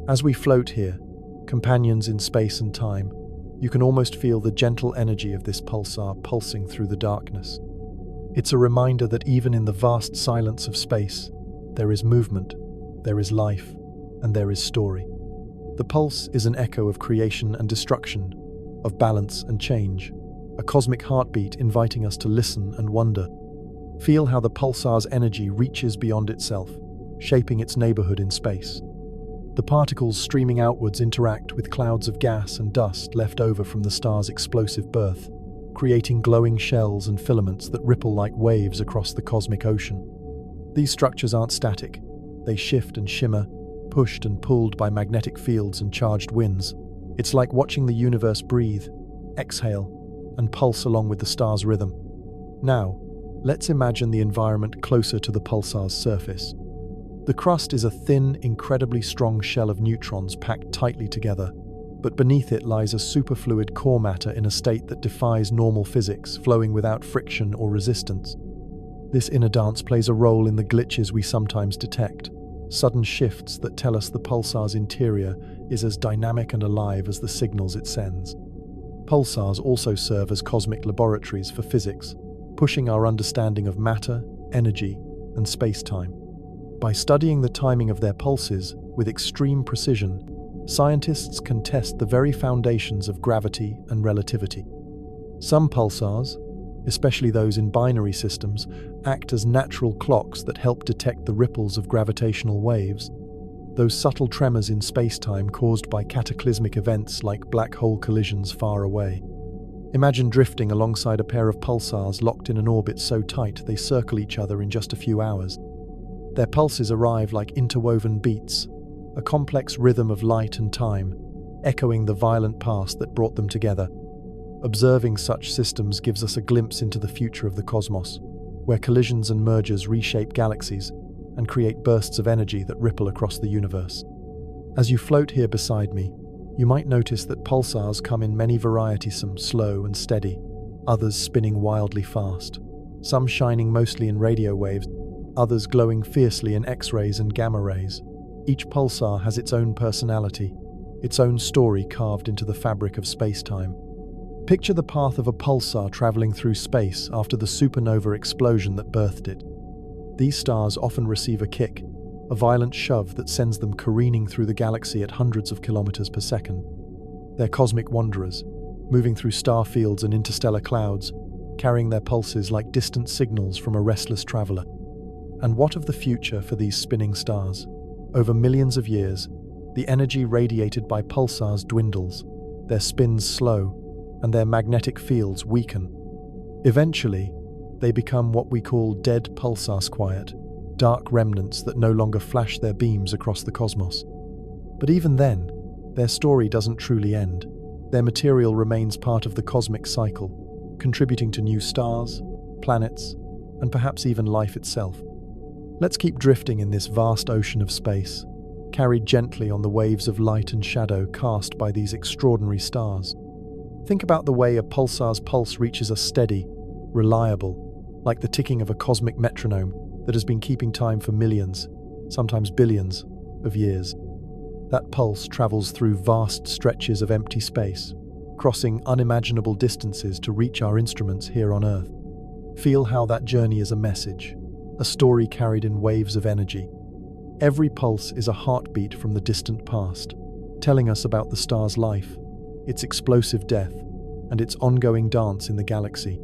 As we float here, companions in space and time, you can almost feel the gentle energy of this pulsar pulsing through the darkness. It's a reminder that even in the vast silence of space, there is movement, there is life, and there is story. The pulse is an echo of creation and destruction, of balance and change, a cosmic heartbeat inviting us to listen and wonder. Feel how the pulsar's energy reaches beyond itself, shaping its neighborhood in space. The particles streaming outwards interact with clouds of gas and dust left over from the star's explosive birth, creating glowing shells and filaments that ripple like waves across the cosmic ocean. These structures aren't static. They shift and shimmer, pushed and pulled by magnetic fields and charged winds. It's like watching the universe breathe, exhale, and pulse along with the star's rhythm. Now, let's imagine the environment closer to the pulsar's surface. The crust is a thin, incredibly strong shell of neutrons packed tightly together, but beneath it lies a superfluid core matter in a state that defies normal physics, flowing without friction or resistance. This inner dance plays a role in the glitches we sometimes detect, sudden shifts that tell us the pulsar's interior is as dynamic and alive as the signals it sends. Pulsars also serve as cosmic laboratories for physics, pushing our understanding of matter, energy, and space-time. By studying the timing of their pulses with extreme precision, scientists can test the very foundations of gravity and relativity. Some pulsars, especially those in binary systems, act as natural clocks that help detect the ripples of gravitational waves, those subtle tremors in space-time caused by cataclysmic events like black hole collisions far away. Imagine drifting alongside a pair of pulsars locked in an orbit so tight they circle each other in just a few hours. Their pulses arrive like interwoven beats, a complex rhythm of light and time, echoing the violent past that brought them together. Observing such systems gives us a glimpse into the future of the cosmos, where collisions and mergers reshape galaxies and create bursts of energy that ripple across the universe. As you float here beside me, you might notice that pulsars come in many varieties, some slow and steady, others spinning wildly fast, some shining mostly in radio waves, others glowing fiercely in X-rays and gamma rays. Each pulsar has its own personality, its own story carved into the fabric of space-time. Picture the path of a pulsar traveling through space after the supernova explosion that birthed it. These stars often receive a kick, a violent shove that sends them careening through the galaxy at hundreds of kilometers per second. They're cosmic wanderers, moving through star fields and interstellar clouds, carrying their pulses like distant signals from a restless traveler. And what of the future for these spinning stars? Over millions of years, the energy radiated by pulsars dwindles, their spins slow, and their magnetic fields weaken. Eventually, they become what we call dead pulsars, quiet, dark remnants that no longer flash their beams across the cosmos. But even then, their story doesn't truly end. Their material remains part of the cosmic cycle, contributing to new stars, planets, and perhaps even life itself. Let's keep drifting in this vast ocean of space, carried gently on the waves of light and shadow cast by these extraordinary stars. Think about the way a pulsar's pulse reaches us steady, reliable, like the ticking of a cosmic metronome that has been keeping time for millions, sometimes billions, of years. That pulse travels through vast stretches of empty space, crossing unimaginable distances to reach our instruments here on Earth. Feel how that journey is a message, a story carried in waves of energy. Every pulse is a heartbeat from the distant past, telling us about the star's life, its explosive death, and its ongoing dance in the galaxy.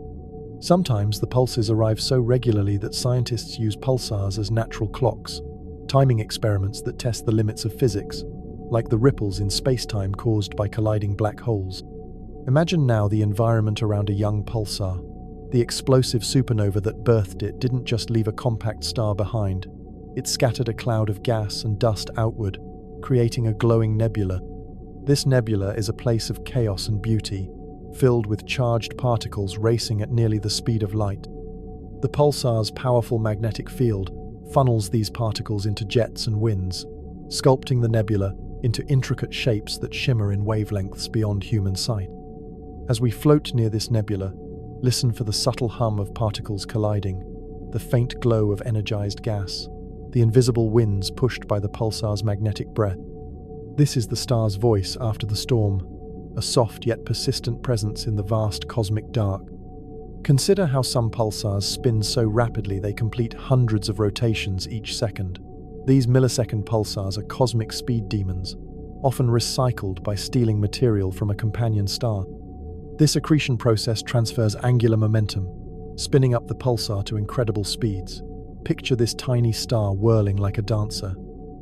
Sometimes the pulses arrive so regularly that scientists use pulsars as natural clocks, timing experiments that test the limits of physics, like the ripples in space-time caused by colliding black holes. Imagine now the environment around a young pulsar. The explosive supernova that birthed it didn't just leave a compact star behind. It scattered a cloud of gas and dust outward, creating a glowing nebula. This nebula is a place of chaos and beauty, filled with charged particles racing at nearly the speed of light. The pulsar's powerful magnetic field funnels these particles into jets and winds, sculpting the nebula into intricate shapes that shimmer in wavelengths beyond human sight. As we float near this nebula, listen for the subtle hum of particles colliding, the faint glow of energized gas, the invisible winds pushed by the pulsar's magnetic breath. This is the star's voice after the storm, a soft yet persistent presence in the vast cosmic dark. Consider how some pulsars spin so rapidly they complete hundreds of rotations each second. These millisecond pulsars are cosmic speed demons, often recycled by stealing material from a companion star. This accretion process transfers angular momentum, spinning up the pulsar to incredible speeds. Picture this tiny star whirling like a dancer,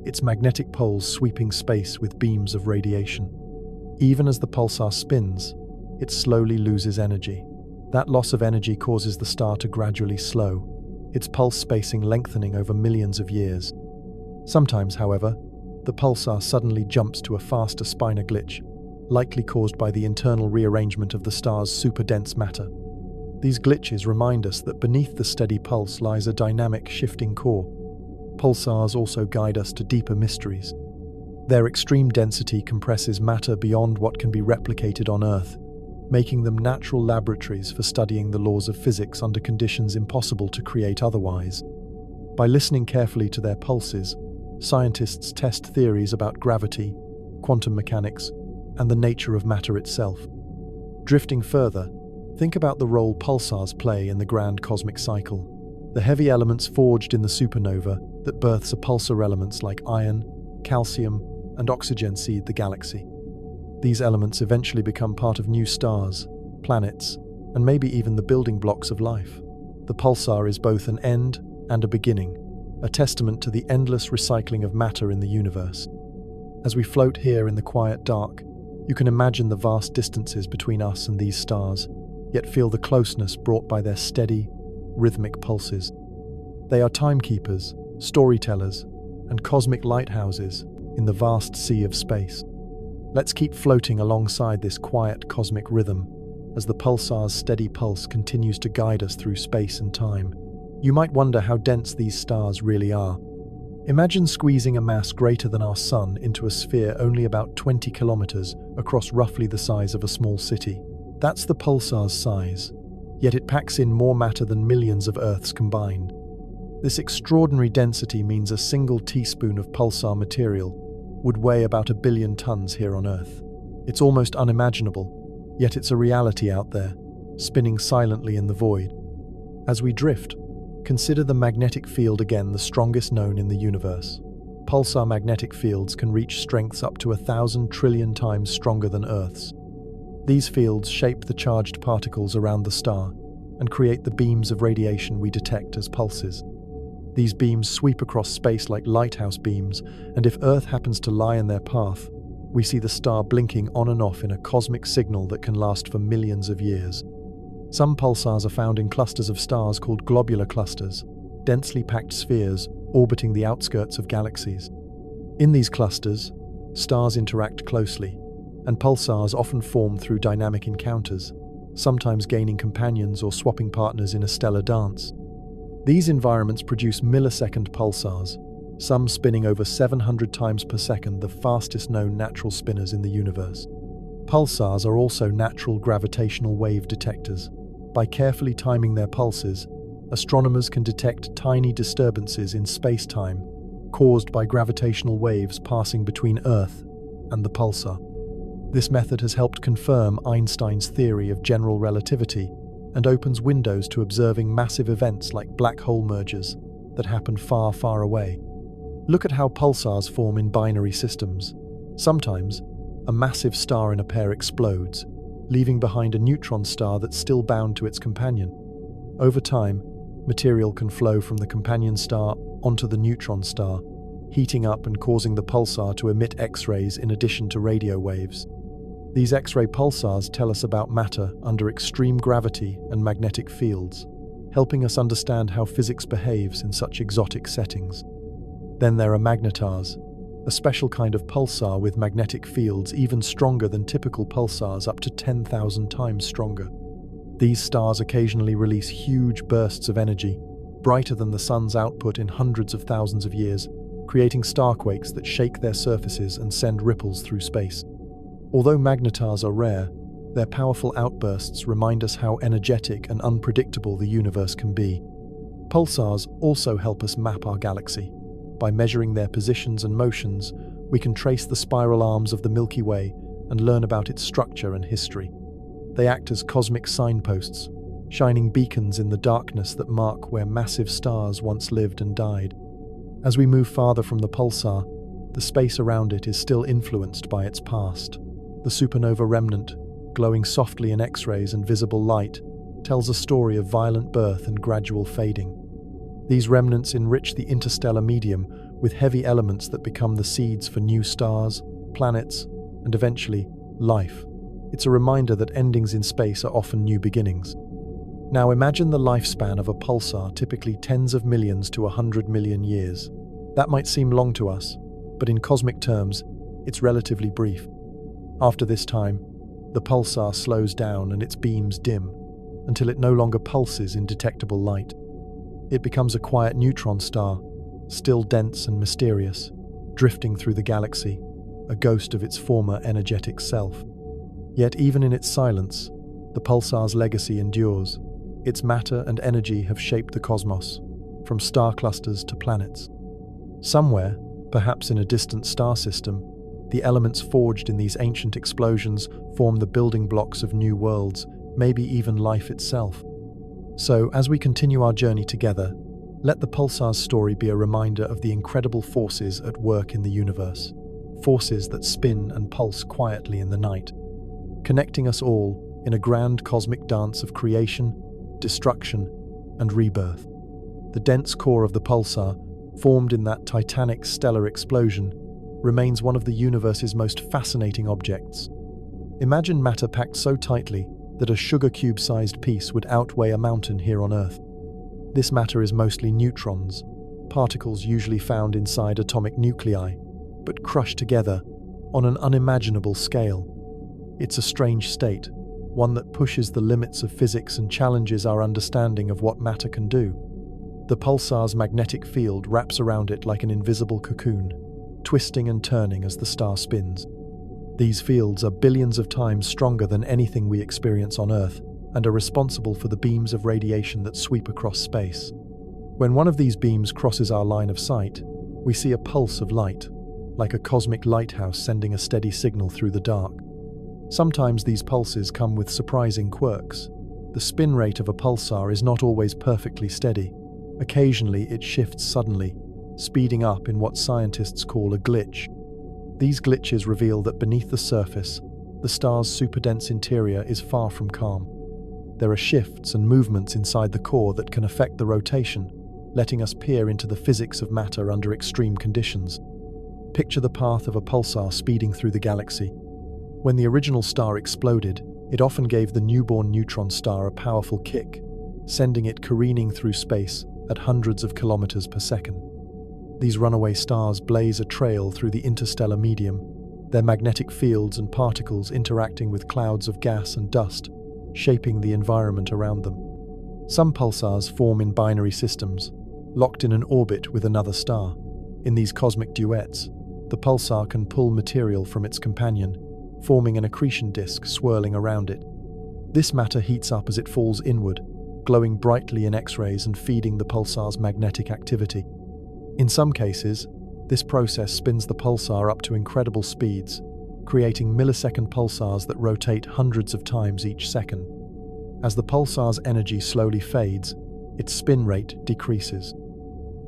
its magnetic poles sweeping space with beams of radiation. Even as the pulsar spins, it slowly loses energy. That loss of energy causes the star to gradually slow, its pulse spacing lengthening over millions of years. Sometimes, however, the pulsar suddenly jumps to a faster spinor glitch, likely caused by the internal rearrangement of the star's super-dense matter. These glitches remind us that beneath the steady pulse lies a dynamic, shifting core. Pulsars also guide us to deeper mysteries. Their extreme density compresses matter beyond what can be replicated on Earth, making them natural laboratories for studying the laws of physics under conditions impossible to create otherwise. By listening carefully to their pulses, Scientists test theories about gravity, quantum mechanics, and the nature of matter itself. Drifting further, think about the role pulsars play in the grand cosmic cycle. The heavy elements forged in the supernova that births a pulsar elements like iron, calcium, and oxygen seed the galaxy. These elements eventually become part of new stars, planets, and maybe even the building blocks of life. The pulsar is both an end and a beginning, a testament to the endless recycling of matter in the universe. As we float here in the quiet dark, you can imagine the vast distances between us and these stars, yet feel the closeness brought by their steady, rhythmic pulses. They are timekeepers, storytellers, and cosmic lighthouses in the vast sea of space. Let's keep floating alongside this quiet cosmic rhythm as the pulsar's steady pulse continues to guide us through space and time. You might wonder how dense these stars really are. Imagine squeezing a mass greater than our Sun into a sphere only about 20 kilometers across roughly the size of a small city. That's the pulsar's size, yet it packs in more matter than millions of Earths combined. This extraordinary density means a single teaspoon of pulsar material would weigh about 1 billion tons here on Earth. It's almost unimaginable, yet it's a reality out there, spinning silently in the void. As we drift, consider the magnetic field again, the strongest known in the universe. Pulsar magnetic fields can reach strengths up to 1,000 trillion times stronger than Earth's. These fields shape the charged particles around the star and create the beams of radiation we detect as pulses. These beams sweep across space like lighthouse beams, and if Earth happens to lie in their path, we see the star blinking on and off in a cosmic signal that can last for millions of years. Some pulsars are found in clusters of stars called globular clusters, densely packed spheres orbiting the outskirts of galaxies. In these clusters, stars interact closely, and pulsars often form through dynamic encounters, sometimes gaining companions or swapping partners in a stellar dance. These environments produce millisecond pulsars, some spinning over 700 times per second, the fastest known natural spinners in the universe. Pulsars are also natural gravitational wave detectors. By carefully timing their pulses, astronomers can detect tiny disturbances in space-time caused by gravitational waves passing between Earth and the pulsar. This method has helped confirm Einstein's theory of general relativity and opens windows to observing massive events like black hole mergers that happen far, far away. Look at how pulsars form in binary systems. Sometimes, a massive star in a pair explodes, leaving behind a neutron star that's still bound to its companion. Over time, material can flow from the companion star onto the neutron star, heating up and causing the pulsar to emit X-rays in addition to radio waves. These X-ray pulsars tell us about matter under extreme gravity and magnetic fields, helping us understand how physics behaves in such exotic settings. Then there are magnetars, a special kind of pulsar with magnetic fields even stronger than typical pulsars, up to 10,000 times stronger. These stars occasionally release huge bursts of energy, brighter than the sun's output in hundreds of thousands of years, creating starquakes that shake their surfaces and send ripples through space. Although magnetars are rare, their powerful outbursts remind us how energetic and unpredictable the universe can be. Pulsars also help us map our galaxy. By measuring their positions and motions, we can trace the spiral arms of the Milky Way and learn about its structure and history. They act as cosmic signposts, shining beacons in the darkness that mark where massive stars once lived and died. As we move farther from the pulsar, the space around it is still influenced by its past. The supernova remnant, glowing softly in X-rays and visible light, tells a story of violent birth and gradual fading. These remnants enrich the interstellar medium with heavy elements that become the seeds for new stars, planets, and eventually, life. It's a reminder that endings in space are often new beginnings. Now imagine the lifespan of a pulsar, typically tens of millions to 100 million years. That might seem long to us, but in cosmic terms, it's relatively brief. After this time, the pulsar slows down and its beams dim, until it no longer pulses in detectable light. It becomes a quiet neutron star, still dense and mysterious, drifting through the galaxy, a ghost of its former energetic self. Yet even in its silence, the pulsar's legacy endures. Its matter and energy have shaped the cosmos, from star clusters to planets. Somewhere, Perhaps in a distant star system, the elements forged in these ancient explosions form the building blocks of new worlds, maybe even life itself. So, as we continue our journey together, let the pulsar's story be a reminder of the incredible forces at work in the universe, forces that spin and pulse quietly in the night, connecting us all in a grand cosmic dance of creation, destruction, and rebirth. The dense core of the pulsar, formed in that titanic stellar explosion, remains one of the universe's most fascinating objects. Imagine matter packed so tightly that a sugar cube-sized piece would outweigh a mountain here on Earth. This matter is mostly neutrons, particles usually found inside atomic nuclei, but crushed together on an unimaginable scale. It's a strange state, one that pushes the limits of physics and challenges our understanding of what matter can do. The pulsar's magnetic field wraps around it like an invisible cocoon, twisting and turning as the star spins. These fields are billions of times stronger than anything we experience on Earth and are responsible for the beams of radiation that sweep across space. When one of these beams crosses our line of sight, we see a pulse of light, like a cosmic lighthouse sending a steady signal through the dark. Sometimes these pulses come with surprising quirks. The spin rate of a pulsar is not always perfectly steady. Occasionally it shifts suddenly, speeding up in what scientists call a glitch. These glitches reveal that beneath the surface, the star's superdense interior is far from calm. There are shifts and movements inside the core that can affect the rotation, letting us peer into the physics of matter under extreme conditions. Picture the path of a pulsar speeding through the galaxy. When the original star exploded, it often gave the newborn neutron star a powerful kick, sending it careening through space at hundreds of kilometers per second. These runaway stars blaze a trail through the interstellar medium, their magnetic fields and particles interacting with clouds of gas and dust, shaping the environment around them. Some pulsars form in binary systems, locked in an orbit with another star. In these cosmic duets, the pulsar can pull material from its companion, forming an accretion disk swirling around it. This matter heats up as it falls inward, glowing brightly in X-rays and feeding the pulsar's magnetic activity. In some cases, this process spins the pulsar up to incredible speeds, creating millisecond pulsars that rotate hundreds of times each second. As the pulsar's energy slowly fades, its spin rate decreases.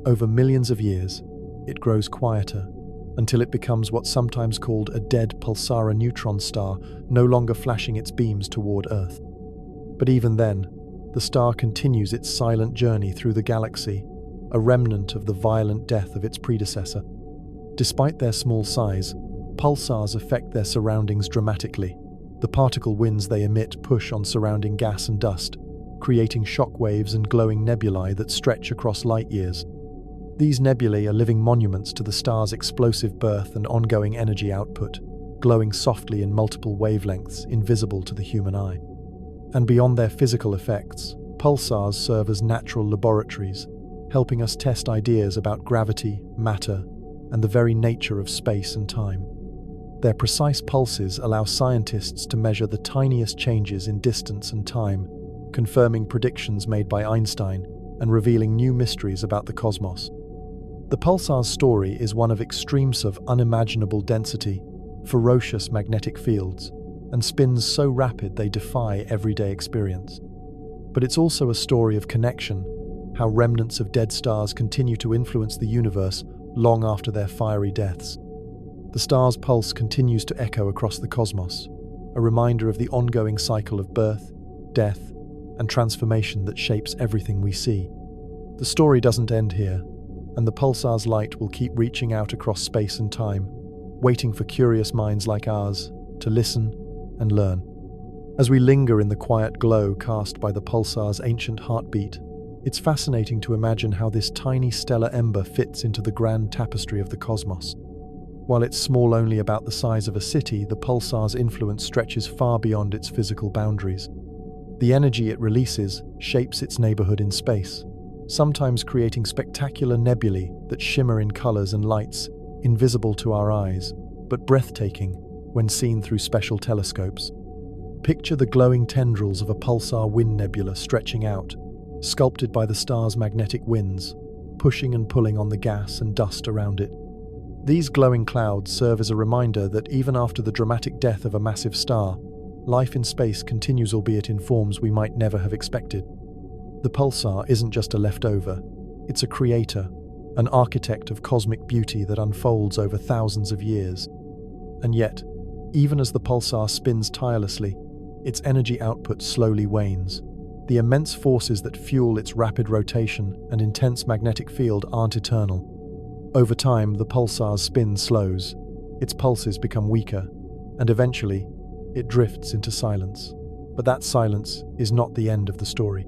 Over millions of years, it grows quieter, until it becomes what's sometimes called a dead pulsar neutron star, no longer flashing its beams toward Earth. But even then, the star continues its silent journey through the galaxy, a remnant of the violent death of its predecessor. Despite their small size, pulsars affect their surroundings dramatically. The particle winds they emit push on surrounding gas and dust, creating shock waves and glowing nebulae that stretch across light years. These nebulae are living monuments to the star's explosive birth and ongoing energy output, glowing softly in multiple wavelengths invisible to the human eye. And beyond their physical effects, pulsars serve as natural laboratories, helping us test ideas about gravity, matter, and the very nature of space and time. Their precise pulses allow scientists to measure the tiniest changes in distance and time, confirming predictions made by Einstein and revealing new mysteries about the cosmos. The pulsar's story is one of extremes of unimaginable density, ferocious magnetic fields, and spins so rapid they defy everyday experience. But it's also a story of connection, how remnants of dead stars continue to influence the universe long after their fiery deaths. The star's pulse continues to echo across the cosmos, a reminder of the ongoing cycle of birth, death, and transformation that shapes everything we see. The story doesn't end here, and the pulsar's light will keep reaching out across space and time, waiting for curious minds like ours to listen and learn. As we linger in the quiet glow cast by the pulsar's ancient heartbeat, it's fascinating to imagine how this tiny stellar ember fits into the grand tapestry of the cosmos. While it's small only about the size of a city, the pulsar's influence stretches far beyond its physical boundaries. The energy it releases shapes its neighborhood in space, sometimes creating spectacular nebulae that shimmer in colors and lights invisible to our eyes, but breathtaking when seen through special telescopes. Picture the glowing tendrils of a pulsar wind nebula stretching out, sculpted by the star's magnetic winds, pushing and pulling on the gas and dust around it. These glowing clouds serve as a reminder that even after the dramatic death of a massive star, life in space continues, albeit in forms we might never have expected. The pulsar isn't just a leftover, it's a creator, an architect of cosmic beauty that unfolds over thousands of years. And yet, even as the pulsar spins tirelessly, its energy output slowly wanes. The immense forces that fuel its rapid rotation and intense magnetic field aren't eternal. Over time, the pulsar's spin slows, its pulses become weaker, and eventually, it drifts into silence. But that silence is not the end of the story.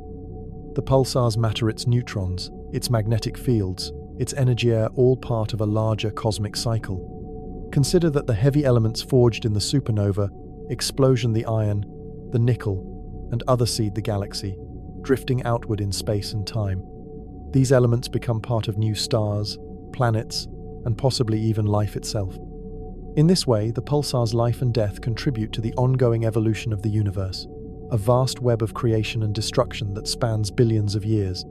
The pulsars matter: its neutrons, its magnetic fields, its energy are all part of a larger cosmic cycle. Consider that the heavy elements forged in the supernova explosion, the iron, the nickel, and other seed the galaxy, drifting outward in space and time. These elements become part of new stars, planets, and possibly even life itself. In this way, the pulsar's life and death contribute to the ongoing evolution of the universe, a vast web of creation and destruction that spans billions of years.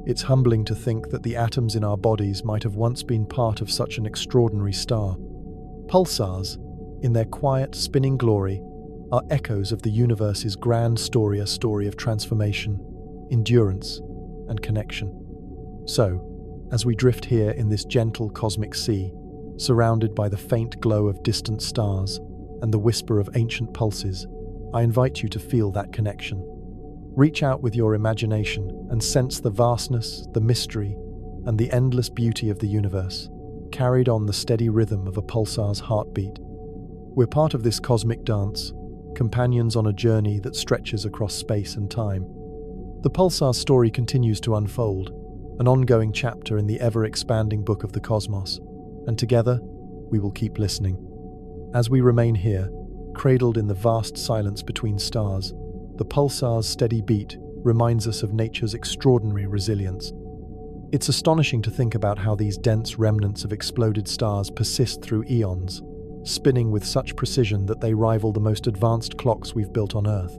It's humbling to think that the atoms in our bodies might have once been part of such an extraordinary star. Pulsars, in their quiet, spinning glory, are echoes of the universe's grand story, a story of transformation, endurance, and connection. So, as we drift here in this gentle cosmic sea, surrounded by the faint glow of distant stars and the whisper of ancient pulses, I invite you to feel that connection. Reach out with your imagination and sense the vastness, the mystery, and the endless beauty of the universe, carried on the steady rhythm of a pulsar's heartbeat. We're part of this cosmic dance, companions on a journey that stretches across space and time. The pulsar's story continues to unfold, an ongoing chapter in the ever-expanding book of the cosmos, and together, we will keep listening. As we remain here, cradled in the vast silence between stars, the pulsar's steady beat reminds us of nature's extraordinary resilience. It's astonishing to think about how these dense remnants of exploded stars persist through eons, spinning with such precision that they rival the most advanced clocks we've built on Earth.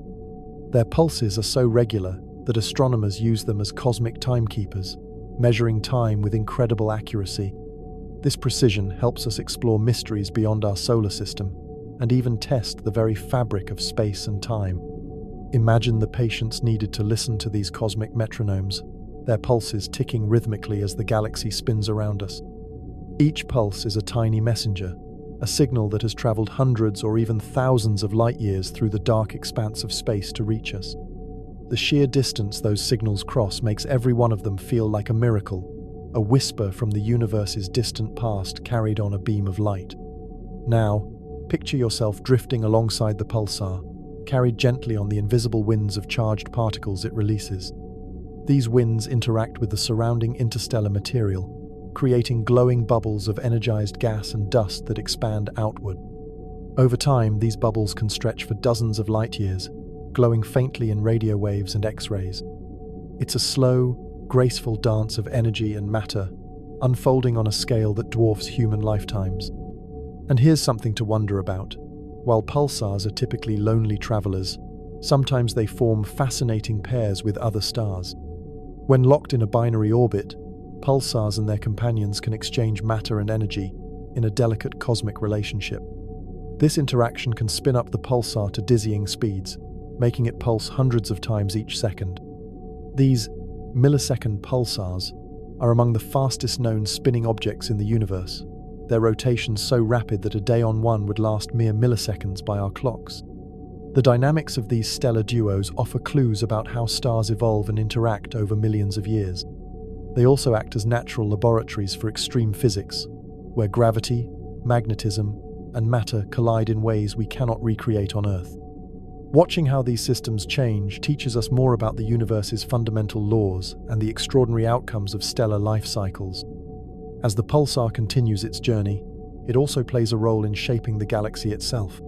Their pulses are so regular that astronomers use them as cosmic timekeepers, measuring time with incredible accuracy. This precision helps us explore mysteries beyond our solar system and even test the very fabric of space and time. Imagine the patience needed to listen to these cosmic metronomes, their pulses ticking rhythmically as the galaxy spins around us. Each pulse is a tiny messenger, a signal that has traveled hundreds or even thousands of light years through the dark expanse of space to reach us. The sheer distance those signals cross makes every one of them feel like a miracle, a whisper from the universe's distant past carried on a beam of light. Now, picture yourself drifting alongside the pulsar, carried gently on the invisible winds of charged particles it releases. These winds interact with the surrounding interstellar material, creating glowing bubbles of energized gas and dust that expand outward. Over time, these bubbles can stretch for dozens of light years, glowing faintly in radio waves and X-rays. It's a slow, graceful dance of energy and matter, unfolding on a scale that dwarfs human lifetimes. And here's something to wonder about. While pulsars are typically lonely travelers, sometimes they form fascinating pairs with other stars. When locked in a binary orbit, pulsars and their companions can exchange matter and energy in a delicate cosmic relationship. This interaction can spin up the pulsar to dizzying speeds, making it pulse hundreds of times each second. These millisecond pulsars are among the fastest known spinning objects in the universe, their rotation so rapid that a day on one would last mere milliseconds by our clocks. The dynamics of these stellar duos offer clues about how stars evolve and interact over millions of years. They also act as natural laboratories for extreme physics, where gravity, magnetism, and matter collide in ways we cannot recreate on Earth. Watching how these systems change teaches us more about the universe's fundamental laws and the extraordinary outcomes of stellar life cycles. As the pulsar continues its journey, it also plays a role in shaping the galaxy itself.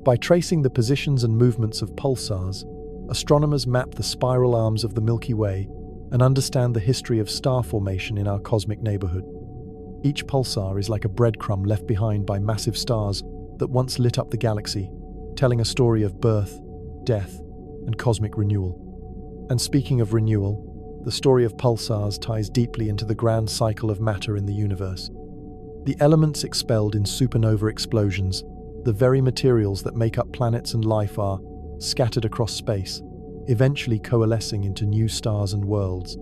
By tracing the positions and movements of pulsars, astronomers map the spiral arms of the Milky Way and understand the history of star formation in our cosmic neighborhood. Each pulsar is like a breadcrumb left behind by massive stars that once lit up the galaxy, telling a story of birth, death, and cosmic renewal. And speaking of renewal, the story of pulsars ties deeply into the grand cycle of matter in the universe. The elements expelled in supernova explosions, the very materials that make up planets and life, are scattered across space, eventually coalescing into new stars and worlds.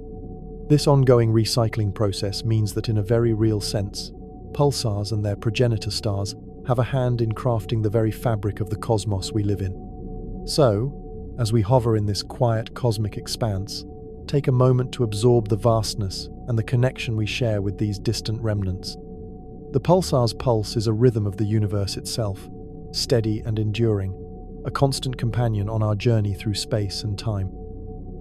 This ongoing recycling process means that in a very real sense, pulsars and their progenitor stars have a hand in crafting the very fabric of the cosmos we live in. So, as we hover in this quiet cosmic expanse, take a moment to absorb the vastness and the connection we share with these distant remnants. The pulsar's pulse is a rhythm of the universe itself, steady and enduring, a constant companion on our journey through space and time.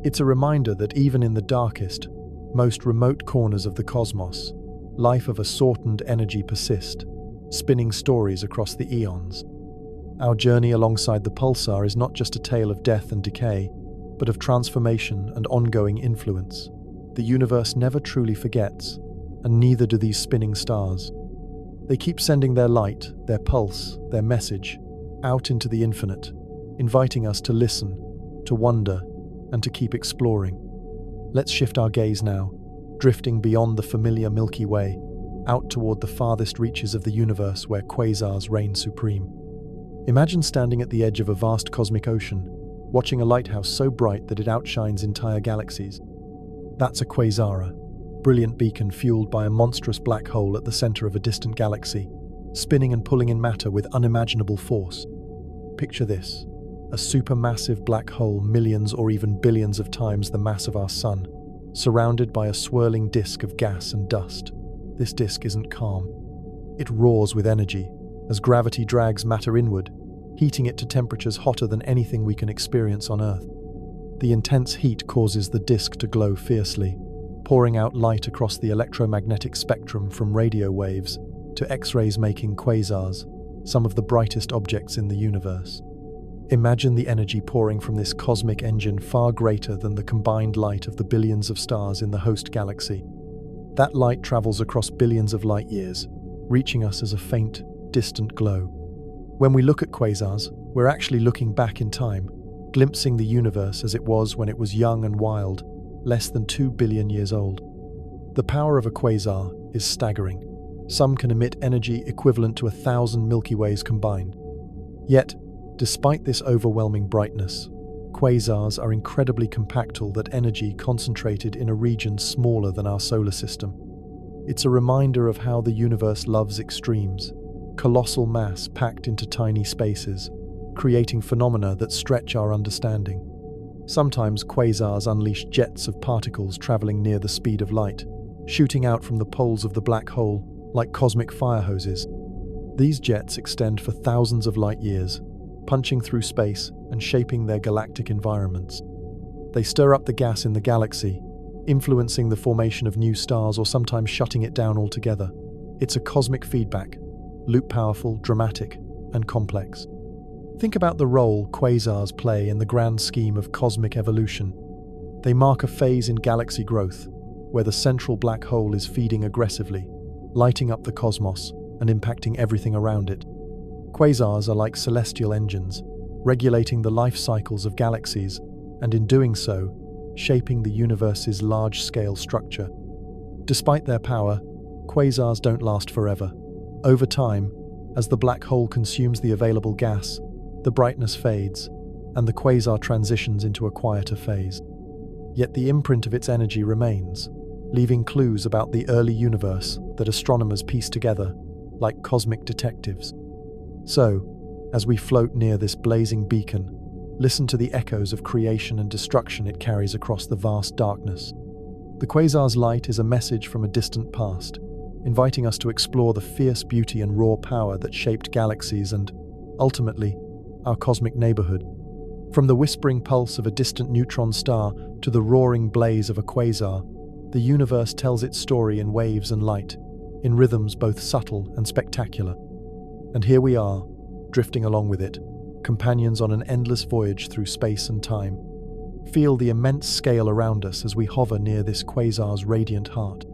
It's a reminder that even in the darkest, most remote corners of the cosmos, life of a shortened energy persist, spinning stories across the eons. Our journey alongside the pulsar is not just a tale of death and decay, but of transformation and ongoing influence. The universe never truly forgets, and neither do these spinning stars. They keep sending their light, their pulse, their message, out into the infinite, inviting us to listen, to wonder, and to keep exploring. Let's shift our gaze now, drifting beyond the familiar Milky Way, out toward the farthest reaches of the universe where quasars reign supreme. Imagine standing at the edge of a vast cosmic ocean, watching a lighthouse so bright that it outshines entire galaxies. That's a quasar, brilliant beacon fueled by a monstrous black hole at the center of a distant galaxy, spinning and pulling in matter with unimaginable force. Picture this: a supermassive black hole millions or even billions of times the mass of our Sun, surrounded by a swirling disk of gas and dust. This disk isn't calm. It roars with energy as gravity drags matter inward, heating it to temperatures hotter than anything we can experience on Earth. The intense heat causes the disk to glow fiercely, pouring out light across the electromagnetic spectrum from radio waves to X-rays, making quasars some of the brightest objects in the universe. Imagine the energy pouring from this cosmic engine, far greater than the combined light of the billions of stars in the host galaxy. That light travels across billions of light years, reaching us as a faint, distant glow. When we look at quasars, we're actually looking back in time, glimpsing the universe as it was when it was young and wild, less than 2 billion years old. The power of a quasar is staggering. Some can emit energy equivalent to 1,000 Milky Ways combined. Yet, despite this overwhelming brightness, quasars are incredibly compactful, that energy concentrated in a region smaller than our solar system. It's a reminder of how the universe loves extremes, colossal mass packed into tiny spaces, creating phenomena that stretch our understanding. Sometimes quasars unleash jets of particles traveling near the speed of light, shooting out from the poles of the black hole like cosmic fire hoses. These jets extend for thousands of light years, punching through space and shaping their galactic environments. They stir up the gas in the galaxy, influencing the formation of new stars or sometimes shutting it down altogether. It's a cosmic feedback, loop, powerful, dramatic, and complex. Think about the role quasars play in the grand scheme of cosmic evolution. They mark a phase in galaxy growth, where the central black hole is feeding aggressively, lighting up the cosmos and impacting everything around it. Quasars are like celestial engines, regulating the life cycles of galaxies, and in doing so, shaping the universe's large-scale structure. Despite their power, quasars don't last forever. Over time, as the black hole consumes the available gas, the brightness fades, and the quasar transitions into a quieter phase. Yet the imprint of its energy remains, leaving clues about the early universe that astronomers piece together, like cosmic detectives. So, as we float near this blazing beacon, listen to the echoes of creation and destruction it carries across the vast darkness. The quasar's light is a message from a distant past, inviting us to explore the fierce beauty and raw power that shaped galaxies and, ultimately, our cosmic neighborhood. From the whispering pulse of a distant neutron star to the roaring blaze of a quasar, the universe tells its story in waves and light, in rhythms both subtle and spectacular. And here we are, drifting along with it, companions on an endless voyage through space and time. Feel the immense scale around us as we hover near this quasar's radiant heart.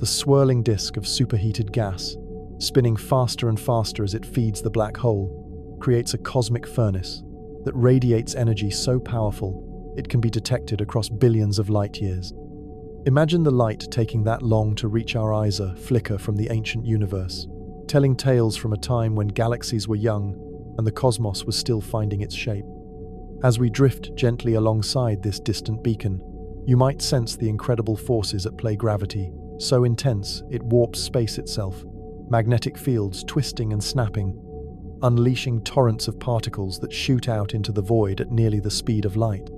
The swirling disk of superheated gas, spinning faster and faster as it feeds the black hole, creates a cosmic furnace that radiates energy so powerful it can be detected across billions of light years. Imagine the light taking that long to reach our eyes, a flicker from the ancient universe, telling tales from a time when galaxies were young and the cosmos was still finding its shape. As we drift gently alongside this distant beacon, you might sense the incredible forces at play. Gravity, so intense it warps space itself, magnetic fields twisting and snapping, unleashing torrents of particles that shoot out into the void at nearly the speed of light.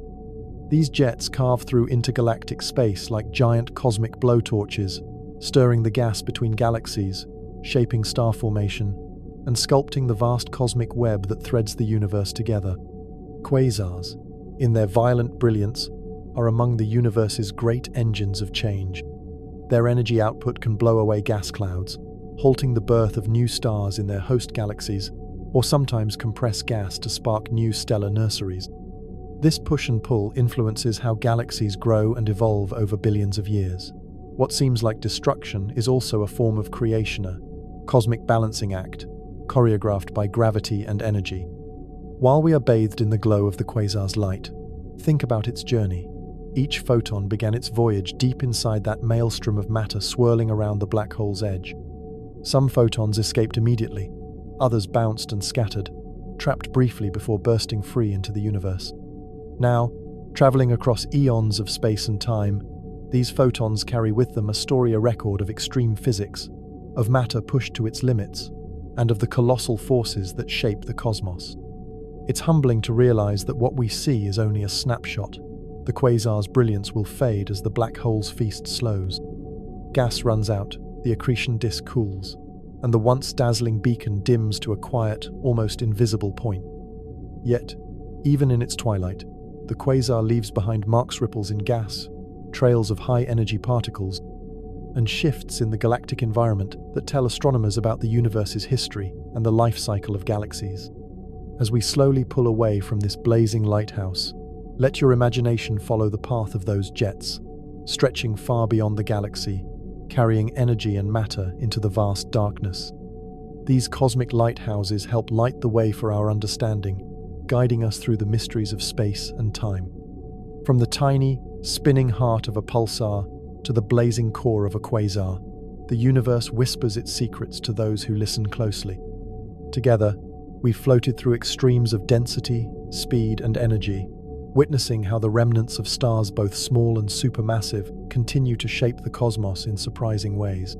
These jets carve through intergalactic space like giant cosmic blowtorches, stirring the gas between galaxies, shaping star formation, and sculpting the vast cosmic web that threads the universe together. Quasars, in their violent brilliance, are among the universe's great engines of change. Their energy output can blow away gas clouds, halting the birth of new stars in their host galaxies, or sometimes compress gas to spark new stellar nurseries. This push and pull influences how galaxies grow and evolve over billions of years. What seems like destruction is also a form of creation, a cosmic balancing act, choreographed by gravity and energy. While we are bathed in the glow of the quasar's light, think about its journey. Each photon began its voyage deep inside that maelstrom of matter swirling around the black hole's edge. Some photons escaped immediately, others bounced and scattered, trapped briefly before bursting free into the universe. Now, traveling across eons of space and time, these photons carry with them a story, a record of extreme physics, of matter pushed to its limits, and of the colossal forces that shape the cosmos. It's humbling to realize that what we see is only a snapshot. The quasar's brilliance will fade as the black hole's feast slows. Gas runs out, the accretion disk cools, and the once dazzling beacon dims to a quiet, almost invisible point. Yet, even in its twilight, the quasar leaves behind marks, ripples in gas, trails of high-energy particles, and shifts in the galactic environment that tell astronomers about the universe's history and the life cycle of galaxies. As we slowly pull away from this blazing lighthouse, let your imagination follow the path of those jets, stretching far beyond the galaxy, carrying energy and matter into the vast darkness. These cosmic lighthouses help light the way for our understanding, guiding us through the mysteries of space and time. From the tiny, spinning heart of a pulsar to the blazing core of a quasar, the universe whispers its secrets to those who listen closely. Together, we've floated through extremes of density, speed, and energy, witnessing how the remnants of stars, both small and supermassive, continue to shape the cosmos in surprising ways.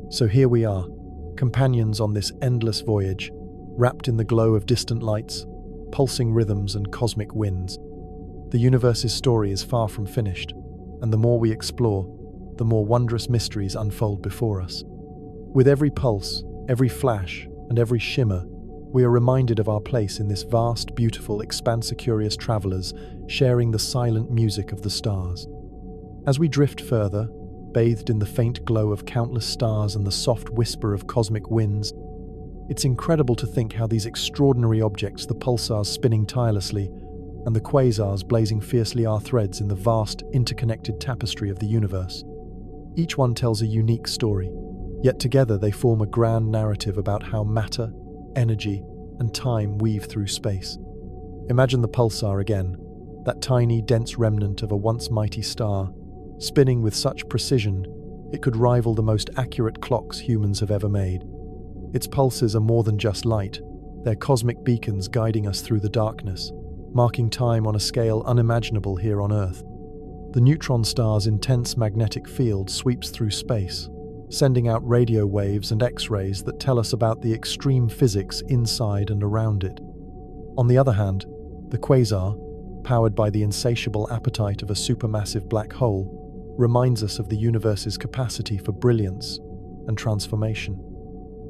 So here we are, companions on this endless voyage, wrapped in the glow of distant lights, pulsing rhythms and cosmic winds. The universe's story is far from finished, and the more we explore, the more wondrous mysteries unfold before us. With every pulse, every flash, and every shimmer, we are reminded of our place in this vast, beautiful expanse of curious travelers, sharing the silent music of the stars. As we drift further, bathed in the faint glow of countless stars and the soft whisper of cosmic winds, it's incredible to think how these extraordinary objects, the pulsars spinning tirelessly, and the quasars blazing fiercely, are threads in the vast, interconnected tapestry of the universe. Each one tells a unique story, yet together they form a grand narrative about how matter, energy, and time weave through space. Imagine the pulsar again, that tiny, dense remnant of a once mighty star, spinning with such precision it could rival the most accurate clocks humans have ever made. Its pulses are more than just light, they're cosmic beacons guiding us through the darkness, marking time on a scale unimaginable here on Earth. The neutron star's intense magnetic field sweeps through space, sending out radio waves and X-rays that tell us about the extreme physics inside and around it. On the other hand, the quasar, powered by the insatiable appetite of a supermassive black hole, reminds us of the universe's capacity for brilliance and transformation.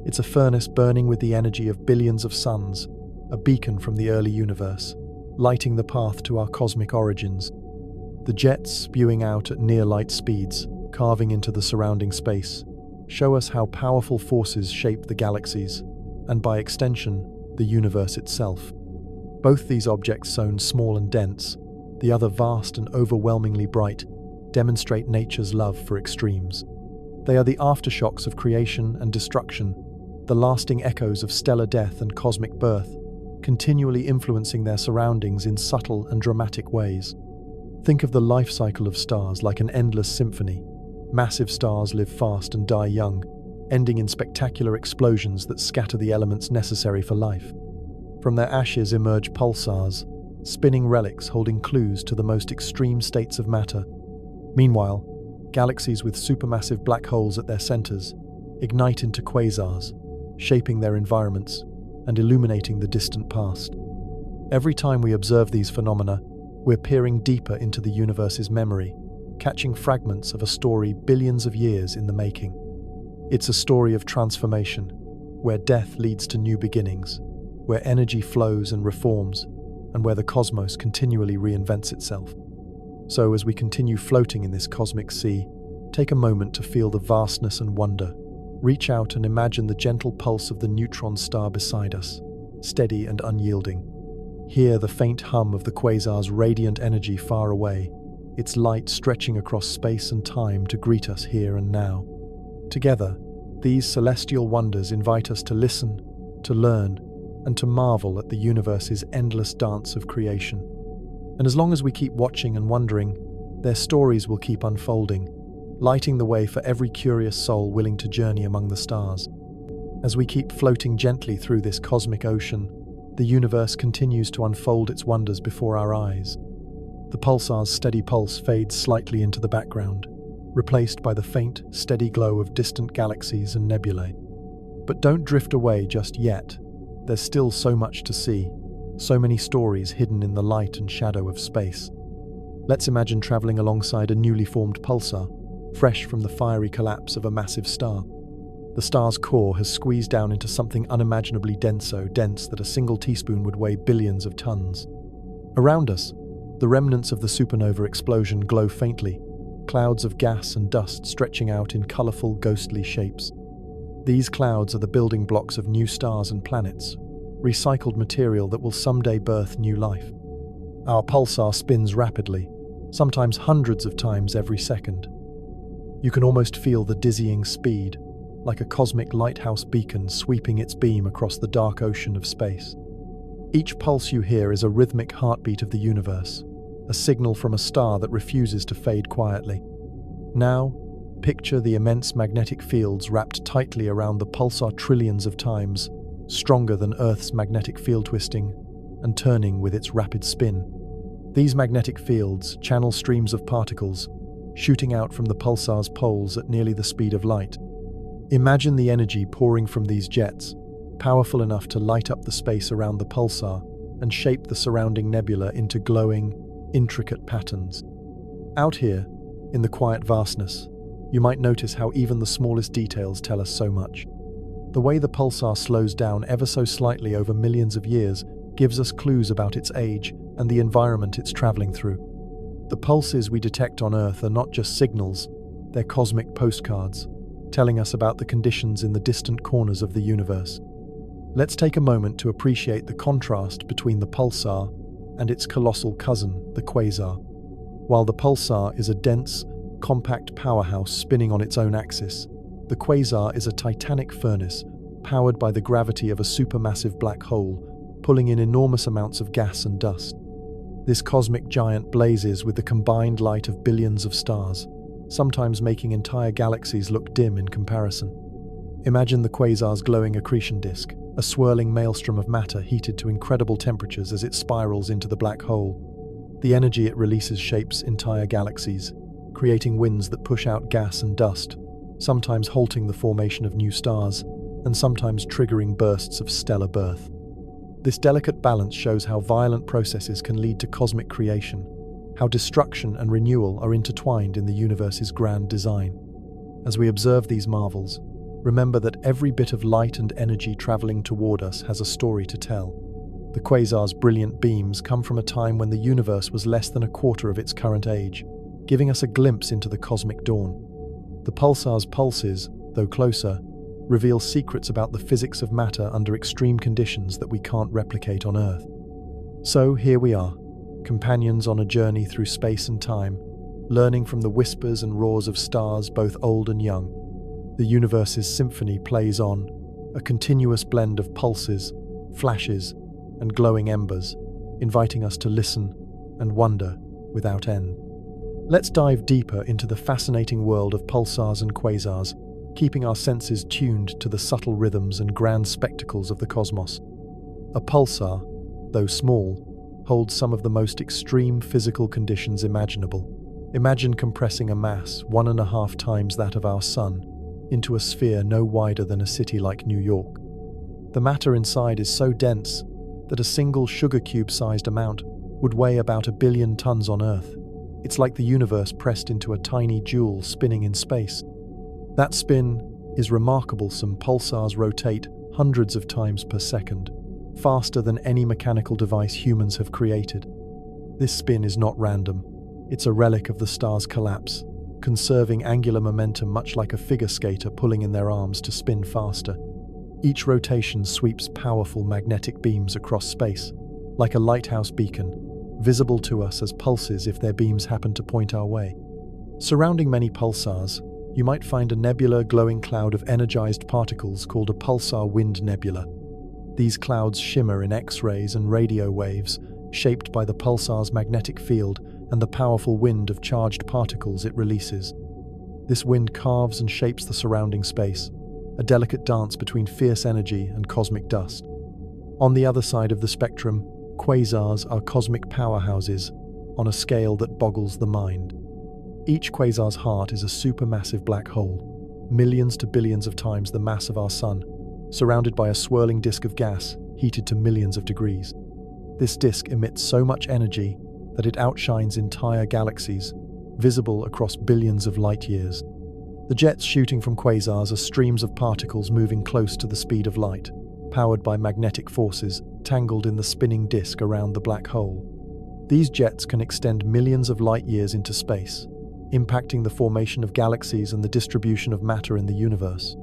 It's a furnace burning with the energy of billions of suns, a beacon from the early universe, lighting the path to our cosmic origins. The jets spewing out at near light speeds, carving into the surrounding space, show us how powerful forces shape the galaxies, and by extension, the universe itself. Both these objects, sown small and dense, the other vast and overwhelmingly bright, demonstrate nature's love for extremes. They are the aftershocks of creation and destruction, the lasting echoes of stellar death and cosmic birth, continually influencing their surroundings in subtle and dramatic ways. Think of the life cycle of stars like an endless symphony. Massive stars live fast and die young, ending in spectacular explosions that scatter the elements necessary for life. From their ashes emerge pulsars, spinning relics holding clues to the most extreme states of matter. Meanwhile, galaxies with supermassive black holes at their centers ignite into quasars, shaping their environments and illuminating the distant past. Every time we observe these phenomena, we're peering deeper into the universe's memory, catching fragments of a story billions of years in the making. It's a story of transformation, where death leads to new beginnings, where energy flows and reforms, and where the cosmos continually reinvents itself. So, as we continue floating in this cosmic sea, take a moment to feel the vastness and wonder. Reach out and imagine the gentle pulse of the neutron star beside us, steady and unyielding. Hear the faint hum of the quasar's radiant energy far away, its light stretching across space and time to greet us here and now. Together, these celestial wonders invite us to listen, to learn, and to marvel at the universe's endless dance of creation. And as long as we keep watching and wondering, their stories will keep unfolding, lighting the way for every curious soul willing to journey among the stars. As we keep floating gently through this cosmic ocean, the universe continues to unfold its wonders before our eyes. The pulsar's steady pulse fades slightly into the background, replaced by the faint, steady glow of distant galaxies and nebulae. But don't drift away just yet. There's still so much to see, so many stories hidden in the light and shadow of space. Let's imagine traveling alongside a newly formed pulsar, fresh from the fiery collapse of a massive star. The star's core has squeezed down into something unimaginably dense, so dense that a single teaspoon would weigh billions of tons. Around us, the remnants of the supernova explosion glow faintly, clouds of gas and dust stretching out in colorful, ghostly shapes. These clouds are the building blocks of new stars and planets, recycled material that will someday birth new life. Our pulsar spins rapidly, sometimes hundreds of times every second. You can almost feel the dizzying speed, like a cosmic lighthouse beacon sweeping its beam across the dark ocean of space. Each pulse you hear is a rhythmic heartbeat of the universe, a signal from a star that refuses to fade quietly. Now, picture the immense magnetic fields wrapped tightly around the pulsar trillions of times, stronger than Earth's magnetic field twisting and turning with its rapid spin. These magnetic fields channel streams of particles, shooting out from the pulsar's poles at nearly the speed of light. Imagine the energy pouring from these jets, powerful enough to light up the space around the pulsar and shape the surrounding nebula into glowing, intricate patterns. Out here, in the quiet vastness, you might notice how even the smallest details tell us so much. The way the pulsar slows down ever so slightly over millions of years gives us clues about its age and the environment it's traveling through. The pulses we detect on Earth are not just signals, they're cosmic postcards, telling us about the conditions in the distant corners of the universe. Let's take a moment to appreciate the contrast between the pulsar and its colossal cousin, the quasar. While the pulsar is a dense, compact powerhouse spinning on its own axis, the quasar is a titanic furnace powered by the gravity of a supermassive black hole, pulling in enormous amounts of gas and dust. This cosmic giant blazes with the combined light of billions of stars, sometimes making entire galaxies look dim in comparison. Imagine the quasar's glowing accretion disk, a swirling maelstrom of matter heated to incredible temperatures as it spirals into the black hole. The energy it releases shapes entire galaxies, creating winds that push out gas and dust, sometimes halting the formation of new stars, and sometimes triggering bursts of stellar birth. This delicate balance shows how violent processes can lead to cosmic creation, how destruction and renewal are intertwined in the universe's grand design. As we observe these marvels, remember that every bit of light and energy traveling toward us has a story to tell. The quasar's brilliant beams come from a time when the universe was less than a quarter of its current age, giving us a glimpse into the cosmic dawn. The pulsar's pulses, though closer, reveal secrets about the physics of matter under extreme conditions that we can't replicate on Earth. So here we are, companions on a journey through space and time, learning from the whispers and roars of stars both old and young. The universe's symphony plays on, a continuous blend of pulses, flashes, and glowing embers, inviting us to listen and wonder without end. Let's dive deeper into the fascinating world of pulsars and quasars, keeping our senses tuned to the subtle rhythms and grand spectacles of the cosmos. A pulsar, though small, holds some of the most extreme physical conditions imaginable. Imagine compressing a mass 1.5 times that of our Sun into a sphere no wider than a city like New York. The matter inside is so dense that a single sugar cube-sized amount would weigh about 1 billion tons on Earth. It's like the universe pressed into a tiny jewel spinning in space. That spin is remarkable. Some pulsars rotate hundreds of times per second, faster than any mechanical device humans have created. This spin is not random. It's a relic of the star's collapse, conserving angular momentum much like a figure skater pulling in their arms to spin faster. Each rotation sweeps powerful magnetic beams across space, like a lighthouse beacon, visible to us as pulses if their beams happen to point our way. Surrounding many pulsars, you might find a nebular glowing cloud of energized particles called a pulsar wind nebula. These clouds shimmer in X-rays and radio waves, shaped by the pulsar's magnetic field and the powerful wind of charged particles it releases. This wind carves and shapes the surrounding space, a delicate dance between fierce energy and cosmic dust. On the other side of the spectrum, quasars are cosmic powerhouses on a scale that boggles the mind. Each quasar's heart is a supermassive black hole, millions to billions of times the mass of our Sun, surrounded by a swirling disk of gas heated to millions of degrees. This disk emits so much energy that it outshines entire galaxies, visible across billions of light years. The jets shooting from quasars are streams of particles moving close to the speed of light, powered by magnetic forces tangled in the spinning disk around the black hole. These jets can extend millions of light years into space, impacting the formation of galaxies and the distribution of matter in the universe.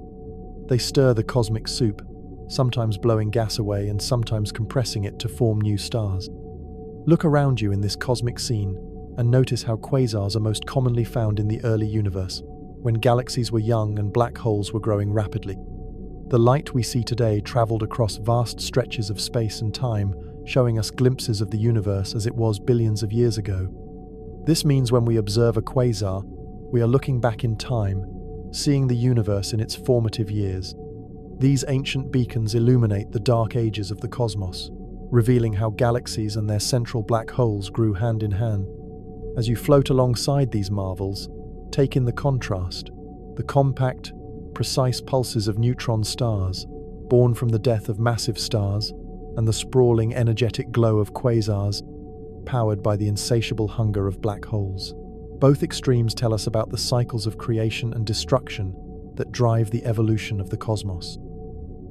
They stir the cosmic soup, sometimes blowing gas away and sometimes compressing it to form new stars. Look around you in this cosmic scene and notice how quasars are most commonly found in the early universe, when galaxies were young and black holes were growing rapidly. The light we see today traveled across vast stretches of space and time, showing us glimpses of the universe as it was billions of years ago. This means when we observe a quasar, we are looking back in time, seeing the universe in its formative years. These ancient beacons illuminate the dark ages of the cosmos, revealing how galaxies and their central black holes grew hand in hand. As you float alongside these marvels, take in the contrast, the compact, precise pulses of neutron stars, born from the death of massive stars, and the sprawling, energetic glow of quasars, powered by the insatiable hunger of black holes. Both extremes tell us about the cycles of creation and destruction that drive the evolution of the cosmos.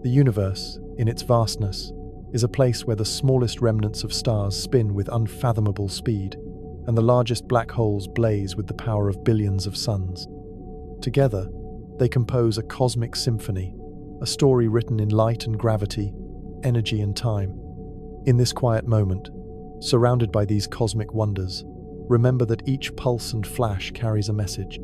The universe, in its vastness, is a place where the smallest remnants of stars spin with unfathomable speed, and the largest black holes blaze with the power of billions of suns. Together, they compose a cosmic symphony, a story written in light and gravity, energy and time. In this quiet moment, surrounded by these cosmic wonders, remember that each pulse and flash carries a message.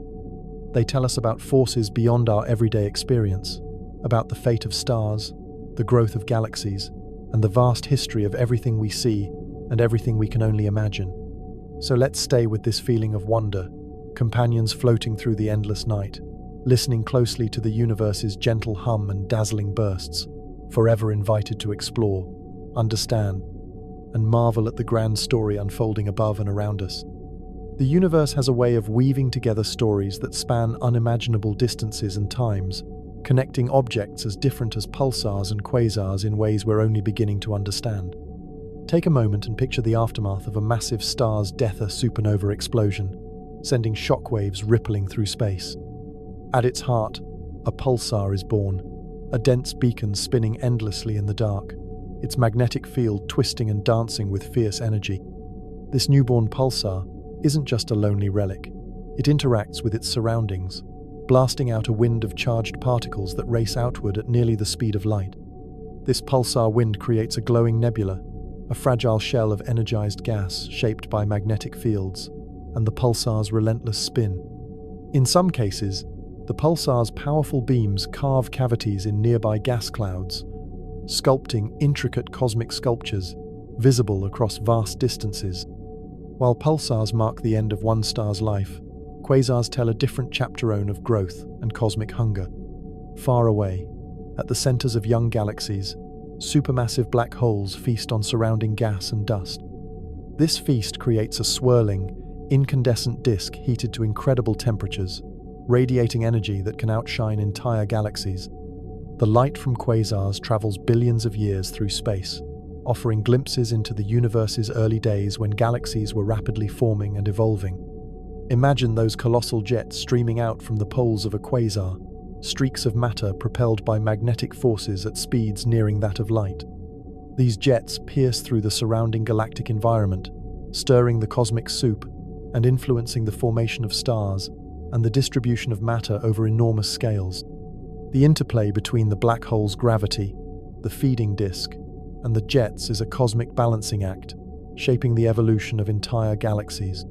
They tell us about forces beyond our everyday experience, about the fate of stars, the growth of galaxies, and the vast history of everything we see and everything we can only imagine. So let's stay with this feeling of wonder, companions floating through the endless night, listening closely to the universe's gentle hum and dazzling bursts, forever invited to explore, understand, and marvel at the grand story unfolding above and around us. The universe has a way of weaving together stories that span unimaginable distances and times, connecting objects as different as pulsars and quasars in ways we're only beginning to understand. Take a moment and picture the aftermath of a massive star's death, a supernova explosion, sending shockwaves rippling through space. At its heart, a pulsar is born, a dense beacon spinning endlessly in the dark, its magnetic field twisting and dancing with fierce energy. This newborn pulsar isn't just a lonely relic. It interacts with its surroundings, blasting out a wind of charged particles that race outward at nearly the speed of light. This pulsar wind creates a glowing nebula, a fragile shell of energized gas shaped by magnetic fields, and the pulsar's relentless spin. In some cases, the pulsar's powerful beams carve cavities in nearby gas clouds, sculpting intricate cosmic sculptures visible across vast distances. While pulsars mark the end of one star's life, quasars tell a different chapter of growth and cosmic hunger. Far away, at the centers of young galaxies, supermassive black holes feast on surrounding gas and dust. This feast creates a swirling, incandescent disk heated to incredible temperatures, radiating energy that can outshine entire galaxies. The light from quasars travels billions of years through space, offering glimpses into the universe's early days when galaxies were rapidly forming and evolving. Imagine those colossal jets streaming out from the poles of a quasar, streaks of matter propelled by magnetic forces at speeds nearing that of light. These jets pierce through the surrounding galactic environment, stirring the cosmic soup and influencing the formation of stars and the distribution of matter over enormous scales. The interplay between the black hole's gravity, the feeding disk, and the jets is a cosmic balancing act, shaping the evolution of entire galaxies.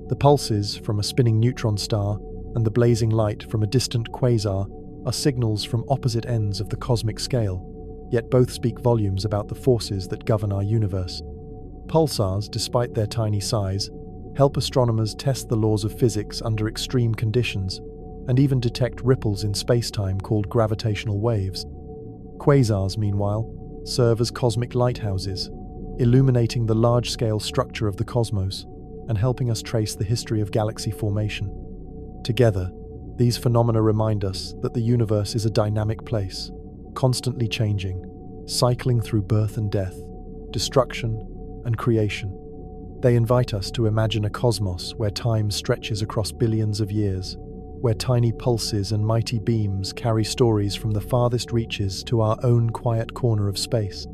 The pulses from a spinning neutron star and the blazing light from a distant quasar are signals from opposite ends of the cosmic scale, yet both speak volumes about the forces that govern our universe. Pulsars, despite their tiny size, help astronomers test the laws of physics under extreme conditions and even detect ripples in spacetime called gravitational waves. Quasars, meanwhile, serve as cosmic lighthouses, illuminating the large-scale structure of the cosmos and helping us trace the history of galaxy formation. Together, these phenomena remind us that the universe is a dynamic place, constantly changing, cycling through birth and death, destruction and creation. They invite us to imagine a cosmos where time stretches across billions of years, where tiny pulses and mighty beams carry stories from the farthest reaches to our own quiet corner of space.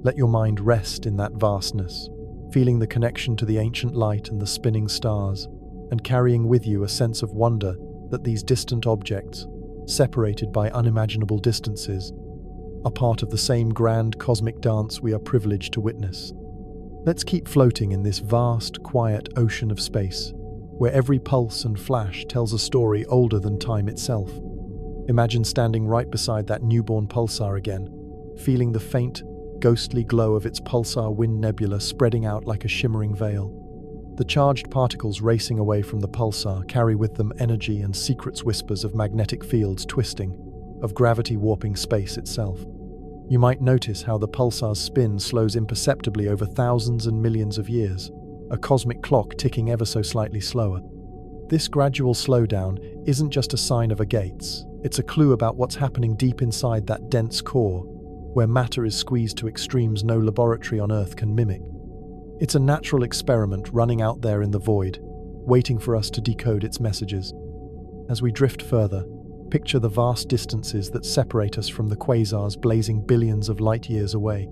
Let your mind rest in that vastness, feeling the connection to the ancient light and the spinning stars, and carrying with you a sense of wonder that these distant objects, separated by unimaginable distances, are part of the same grand cosmic dance we are privileged to witness. Let's keep floating in this vast, quiet ocean of space, where every pulse and flash tells a story older than time itself. Imagine standing right beside that newborn pulsar again, feeling the faint, ghostly glow of its pulsar wind nebula spreading out like a shimmering veil. The charged particles racing away from the pulsar carry with them energy and secrets, whispers of magnetic fields twisting, of gravity warping space itself. You might notice how the pulsar's spin slows imperceptibly over thousands and millions of years, a cosmic clock ticking ever so slightly slower. This gradual slowdown isn't just a sign of a gates, it's a clue about what's happening deep inside that dense core, where matter is squeezed to extremes no laboratory on Earth can mimic. It's a natural experiment running out there in the void, waiting for us to decode its messages. As we drift further, picture the vast distances that separate us from the quasars blazing billions of light years away.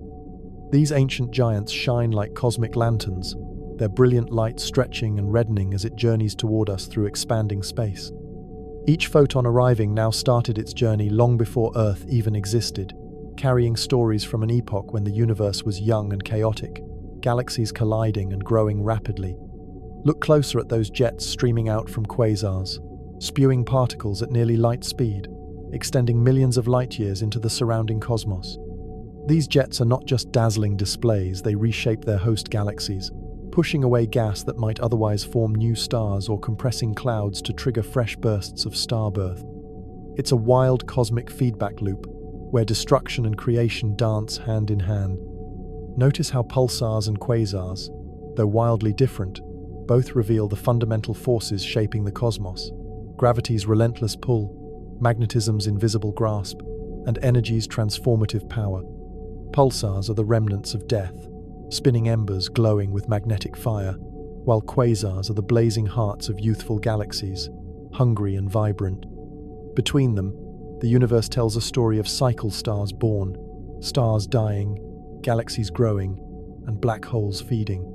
These ancient giants shine like cosmic lanterns, their brilliant light stretching and reddening as it journeys toward us through expanding space. Each photon arriving now started its journey long before Earth even existed, carrying stories from an epoch when the universe was young and chaotic, galaxies colliding and growing rapidly. Look closer at those jets streaming out from quasars, spewing particles at nearly light speed, extending millions of light years into the surrounding cosmos. These jets are not just dazzling displays, they reshape their host galaxies, pushing away gas that might otherwise form new stars or compressing clouds to trigger fresh bursts of starbirth. It's a wild cosmic feedback loop, where destruction and creation dance hand in hand. Notice how pulsars and quasars, though wildly different, both reveal the fundamental forces shaping the cosmos: gravity's relentless pull, magnetism's invisible grasp, and energy's transformative power. Pulsars are the remnants of death, spinning embers glowing with magnetic fire, while quasars are the blazing hearts of youthful galaxies, hungry and vibrant. Between them, the universe tells a story of cycle stars born, stars dying, galaxies growing, and black holes feeding.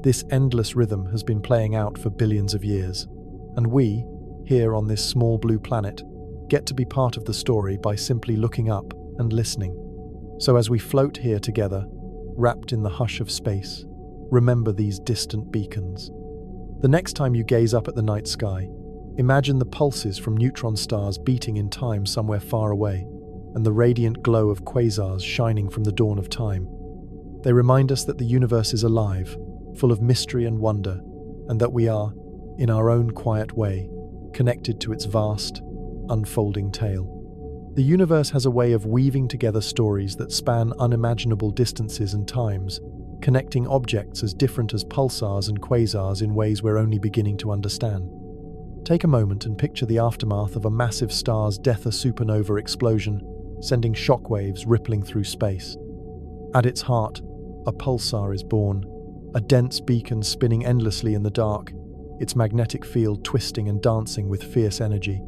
This endless rhythm has been playing out for billions of years, and we, here on this small blue planet, get to be part of the story by simply looking up and listening. So as we float here together, wrapped in the hush of space, remember these distant beacons. The next time you gaze up at the night sky, imagine the pulses from neutron stars beating in time somewhere far away, and the radiant glow of quasars shining from the dawn of time. They remind us that the universe is alive, full of mystery and wonder, and that we are, in our own quiet way, connected to its vast, unfolding tale. The universe has a way of weaving together stories that span unimaginable distances and times, connecting objects as different as pulsars and quasars in ways we're only beginning to understand. Take a moment and picture the aftermath of a massive star's death, a supernova explosion, sending shockwaves rippling through space. At its heart, a pulsar is born, a dense beacon spinning endlessly in the dark, its magnetic field twisting and dancing with fierce energy.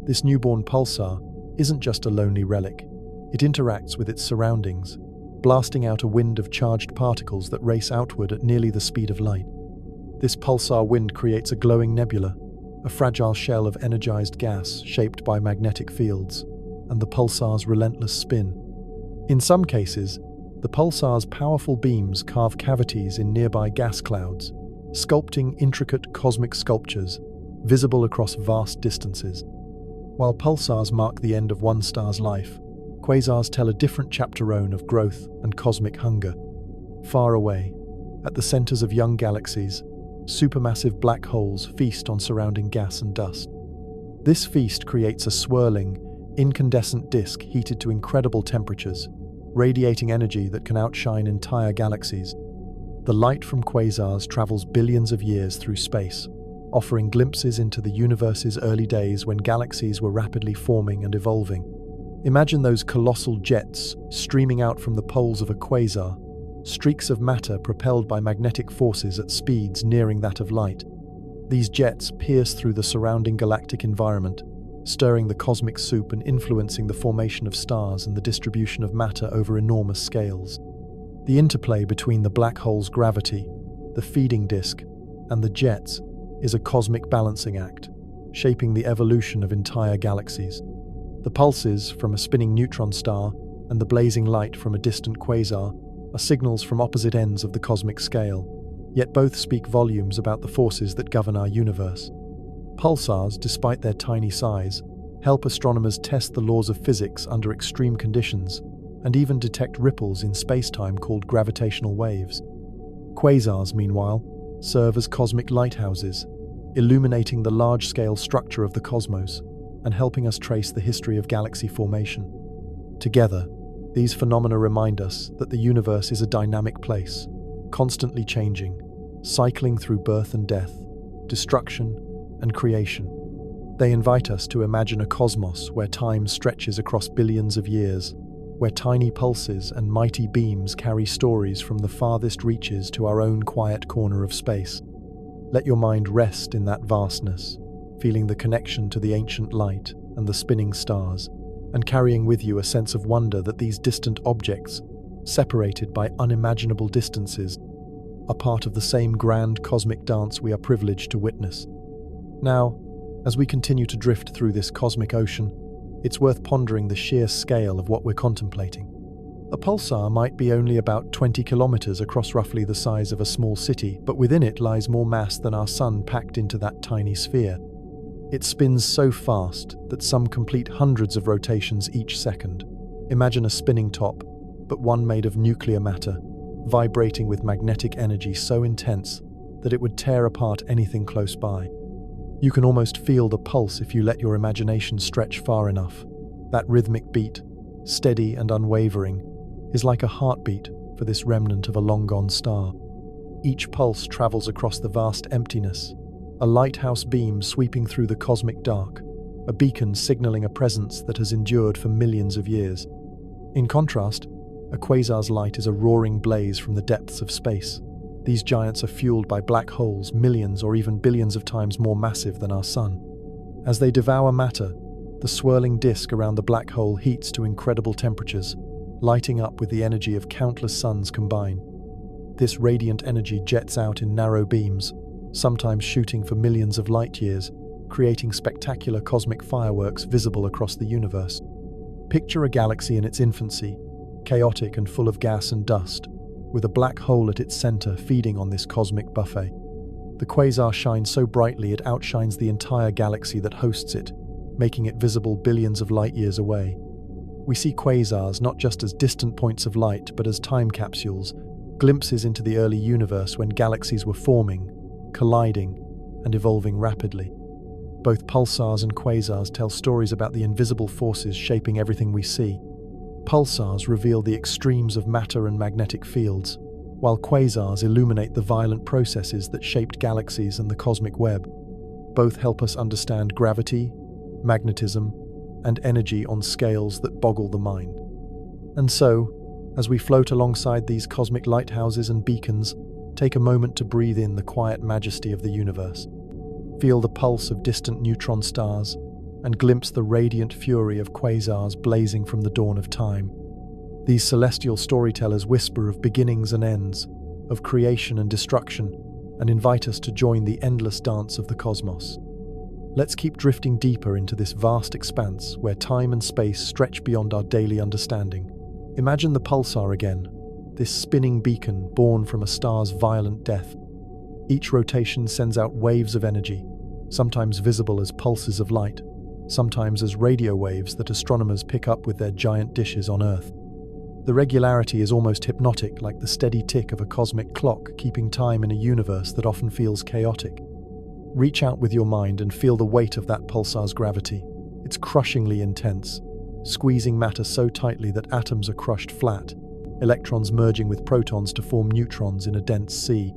This newborn pulsar isn't just a lonely relic. It interacts with its surroundings, blasting out a wind of charged particles that race outward at nearly the speed of light. This pulsar wind creates a glowing nebula, a fragile shell of energized gas shaped by magnetic fields, and the pulsar's relentless spin. In some cases, the pulsar's powerful beams carve cavities in nearby gas clouds, sculpting intricate cosmic sculptures, visible across vast distances. While pulsars mark the end of one star's life, quasars tell a different chapter of growth and cosmic hunger. Far away, at the centers of young galaxies, supermassive black holes feast on surrounding gas and dust. This feast creates a swirling, incandescent disk heated to incredible temperatures, radiating energy that can outshine entire galaxies. The light from quasars travels billions of years through space, offering glimpses into the universe's early days when galaxies were rapidly forming and evolving. Imagine those colossal jets streaming out from the poles of a quasar, streaks of matter propelled by magnetic forces at speeds nearing that of light. These jets pierce through the surrounding galactic environment, stirring the cosmic soup and influencing the formation of stars and the distribution of matter over enormous scales. The interplay between the black hole's gravity, the feeding disk, and the jets is a cosmic balancing act, shaping the evolution of entire galaxies. The pulses from a spinning neutron star and the blazing light from a distant quasar are signals from opposite ends of the cosmic scale, yet both speak volumes about the forces that govern our universe. Pulsars, despite their tiny size, help astronomers test the laws of physics under extreme conditions and even detect ripples in space-time called gravitational waves. Quasars, meanwhile, serve as cosmic lighthouses, illuminating the large-scale structure of the cosmos and helping us trace the history of galaxy formation. Together, these phenomena remind us that the universe is a dynamic place, constantly changing, cycling through birth and death, destruction and creation. They invite us to imagine a cosmos where time stretches across billions of years, where tiny pulses and mighty beams carry stories from the farthest reaches to our own quiet corner of space. Let your mind rest in that vastness, feeling the connection to the ancient light and the spinning stars, and carrying with you a sense of wonder that these distant objects, separated by unimaginable distances, are part of the same grand cosmic dance we are privileged to witness. Now, as we continue to drift through this cosmic ocean, it's worth pondering the sheer scale of what we're contemplating. A pulsar might be only about 20 kilometers across, roughly the size of a small city, but within it lies more mass than our sun packed into that tiny sphere. It spins so fast that some complete hundreds of rotations each second. Imagine a spinning top, but one made of nuclear matter, vibrating with magnetic energy so intense that it would tear apart anything close by. You can almost feel the pulse if you let your imagination stretch far enough. That rhythmic beat, steady and unwavering, is like a heartbeat for this remnant of a long-gone star. Each pulse travels across the vast emptiness, a lighthouse beam sweeping through the cosmic dark, a beacon signaling a presence that has endured for millions of years. In contrast, a quasar's light is a roaring blaze from the depths of space. These giants are fueled by black holes millions or even billions of times more massive than our sun. As they devour matter, the swirling disk around the black hole heats to incredible temperatures, lighting up with the energy of countless suns combined. This radiant energy jets out in narrow beams, sometimes shooting for millions of light years, creating spectacular cosmic fireworks visible across the universe. Picture a galaxy in its infancy, chaotic and full of gas and dust, with a black hole at its center feeding on this cosmic buffet. The quasar shines so brightly it outshines the entire galaxy that hosts it, making it visible billions of light years away. We see quasars not just as distant points of light, but as time capsules, glimpses into the early universe when galaxies were forming, colliding, and evolving rapidly. Both pulsars and quasars tell stories about the invisible forces shaping everything we see. Pulsars reveal the extremes of matter and magnetic fields, while quasars illuminate the violent processes that shaped galaxies and the cosmic web. Both help us understand gravity, magnetism, and energy on scales that boggle the mind. And so, as we float alongside these cosmic lighthouses and beacons, take a moment to breathe in the quiet majesty of the universe. Feel the pulse of distant neutron stars, and glimpse the radiant fury of quasars blazing from the dawn of time. These celestial storytellers whisper of beginnings and ends, of creation and destruction, and invite us to join the endless dance of the cosmos. Let's keep drifting deeper into this vast expanse where time and space stretch beyond our daily understanding. Imagine the pulsar again, this spinning beacon born from a star's violent death. Each rotation sends out waves of energy, sometimes visible as pulses of light, sometimes as radio waves that astronomers pick up with their giant dishes on Earth. The regularity is almost hypnotic, like the steady tick of a cosmic clock keeping time in a universe that often feels chaotic. Reach out with your mind and feel the weight of that pulsar's gravity. It's crushingly intense, squeezing matter so tightly that atoms are crushed flat, electrons merging with protons to form neutrons in a dense sea.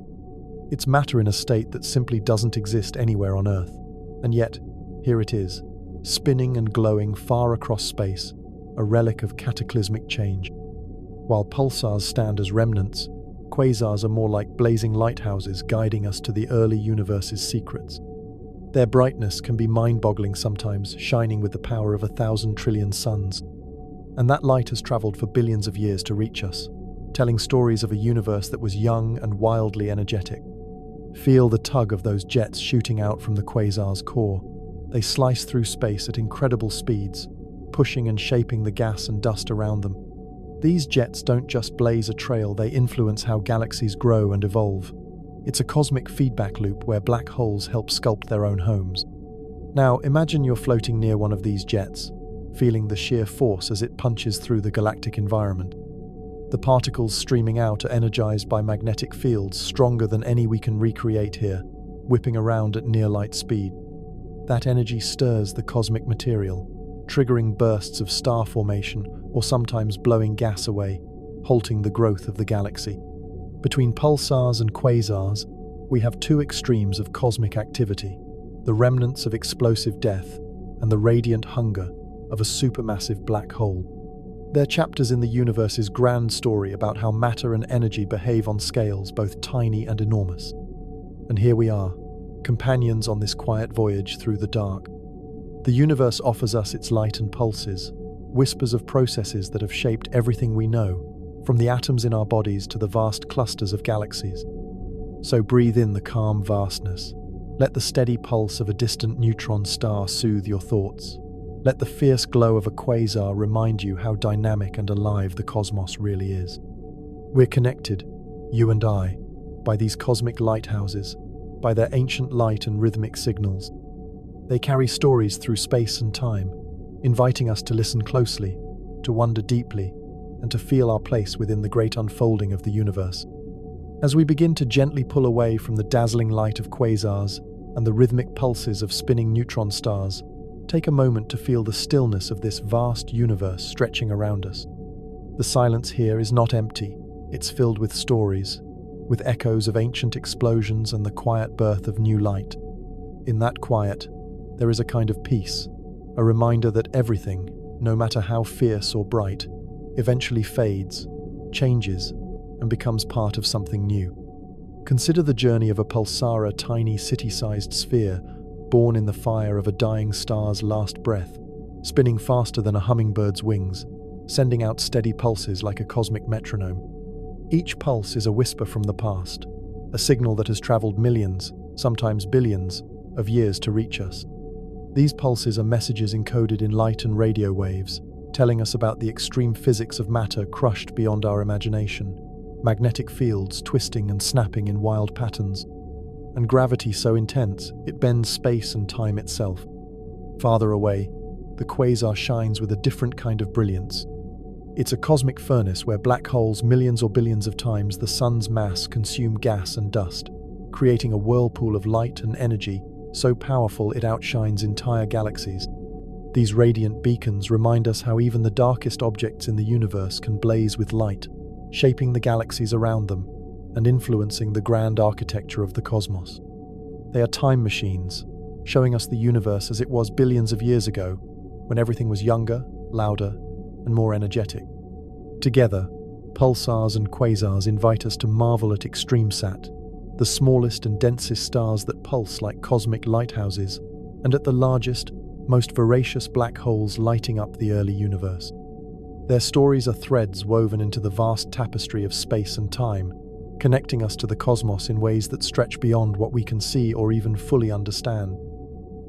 It's matter in a state that simply doesn't exist anywhere on Earth. And yet, here it is, spinning and glowing far across space, a relic of cataclysmic change. While pulsars stand as remnants, quasars are more like blazing lighthouses guiding us to the early universe's secrets. Their brightness can be mind-boggling sometimes, shining with the power of 1,000 trillion suns. And that light has traveled for billions of years to reach us, telling stories of a universe that was young and wildly energetic. Feel the tug of those jets shooting out from the quasar's core. They slice through space at incredible speeds, pushing and shaping the gas and dust around them. These jets don't just blaze a trail, they influence how galaxies grow and evolve. It's a cosmic feedback loop where black holes help sculpt their own homes. Now, imagine you're floating near one of these jets, feeling the sheer force as it punches through the galactic environment. The particles streaming out are energized by magnetic fields stronger than any we can recreate here, whipping around at near light speed. That energy stirs the cosmic material, triggering bursts of star formation or sometimes blowing gas away, halting the growth of the galaxy. Between pulsars and quasars, we have two extremes of cosmic activity, the remnants of explosive death and the radiant hunger of a supermassive black hole. They're chapters in the universe's grand story about how matter and energy behave on scales both tiny and enormous. And here we are, companions on this quiet voyage through the dark. The universe offers us its light and pulses, whispers of processes that have shaped everything we know, from the atoms in our bodies to the vast clusters of galaxies. So breathe in the calm vastness. Let the steady pulse of a distant neutron star soothe your thoughts. Let the fierce glow of a quasar remind you how dynamic and alive the cosmos really is. We're connected, you and I, by these cosmic lighthouses, by their ancient light and rhythmic signals. They carry stories through space and time, inviting us to listen closely, to wonder deeply, and to feel our place within the great unfolding of the universe. As we begin to gently pull away from the dazzling light of quasars and the rhythmic pulses of spinning neutron stars, take a moment to feel the stillness of this vast universe stretching around us. The silence here is not empty, it's filled with stories, with echoes of ancient explosions and the quiet birth of new light. In that quiet, there is a kind of peace, a reminder that everything, no matter how fierce or bright, eventually fades, changes, and becomes part of something new. Consider the journey of a pulsar, a tiny city-sized sphere, born in the fire of a dying star's last breath, spinning faster than a hummingbird's wings, sending out steady pulses like a cosmic metronome. Each pulse is a whisper from the past, a signal that has traveled millions, sometimes billions, of years to reach us. These pulses are messages encoded in light and radio waves, telling us about the extreme physics of matter crushed beyond our imagination, magnetic fields twisting and snapping in wild patterns, and gravity so intense it bends space and time itself. Farther away, the quasar shines with a different kind of brilliance. It's a cosmic furnace where black holes millions or billions of times the sun's mass consume gas and dust, creating a whirlpool of light and energy so powerful it outshines entire galaxies. These radiant beacons remind us how even the darkest objects in the universe can blaze with light, shaping the galaxies around them and influencing the grand architecture of the cosmos. They are time machines, showing us the universe as it was billions of years ago, when everything was younger, louder, and more energetic. Together, pulsars and quasars invite us to marvel at extremesat, the smallest and densest stars that pulse like cosmic lighthouses, and at the largest, most voracious black holes lighting up the early universe. Their stories are threads woven into the vast tapestry of space and time, connecting us to the cosmos in ways that stretch beyond what we can see or even fully understand.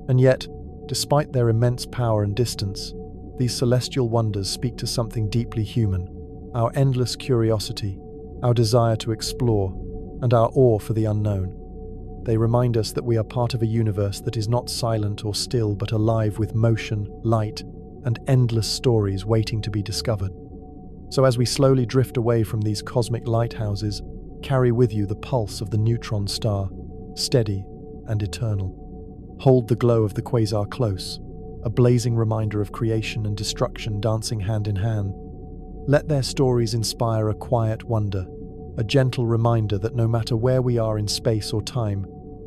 And yet, despite their immense power and distance, these celestial wonders speak to something deeply human: our endless curiosity, our desire to explore, and our awe for the unknown. They remind us that we are part of a universe that is not silent or still, but alive with motion, light, and endless stories waiting to be discovered. So as we slowly drift away from these cosmic lighthouses, carry with you the pulse of the neutron star, steady and eternal. Hold the glow of the quasar close, a blazing reminder of creation and destruction dancing hand in hand. Let their stories inspire a quiet wonder, a gentle reminder that no matter where we are in space or time,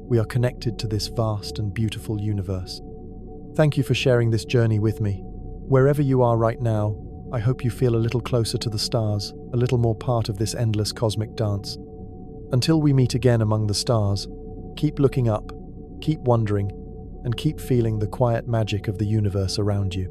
we are connected to this vast and beautiful universe. Thank you for sharing this journey with me. Wherever you are right now, I hope you feel a little closer to the stars, a little more part of this endless cosmic dance. Until we meet again among the stars, keep looking up, keep wondering, and keep feeling the quiet magic of the universe around you.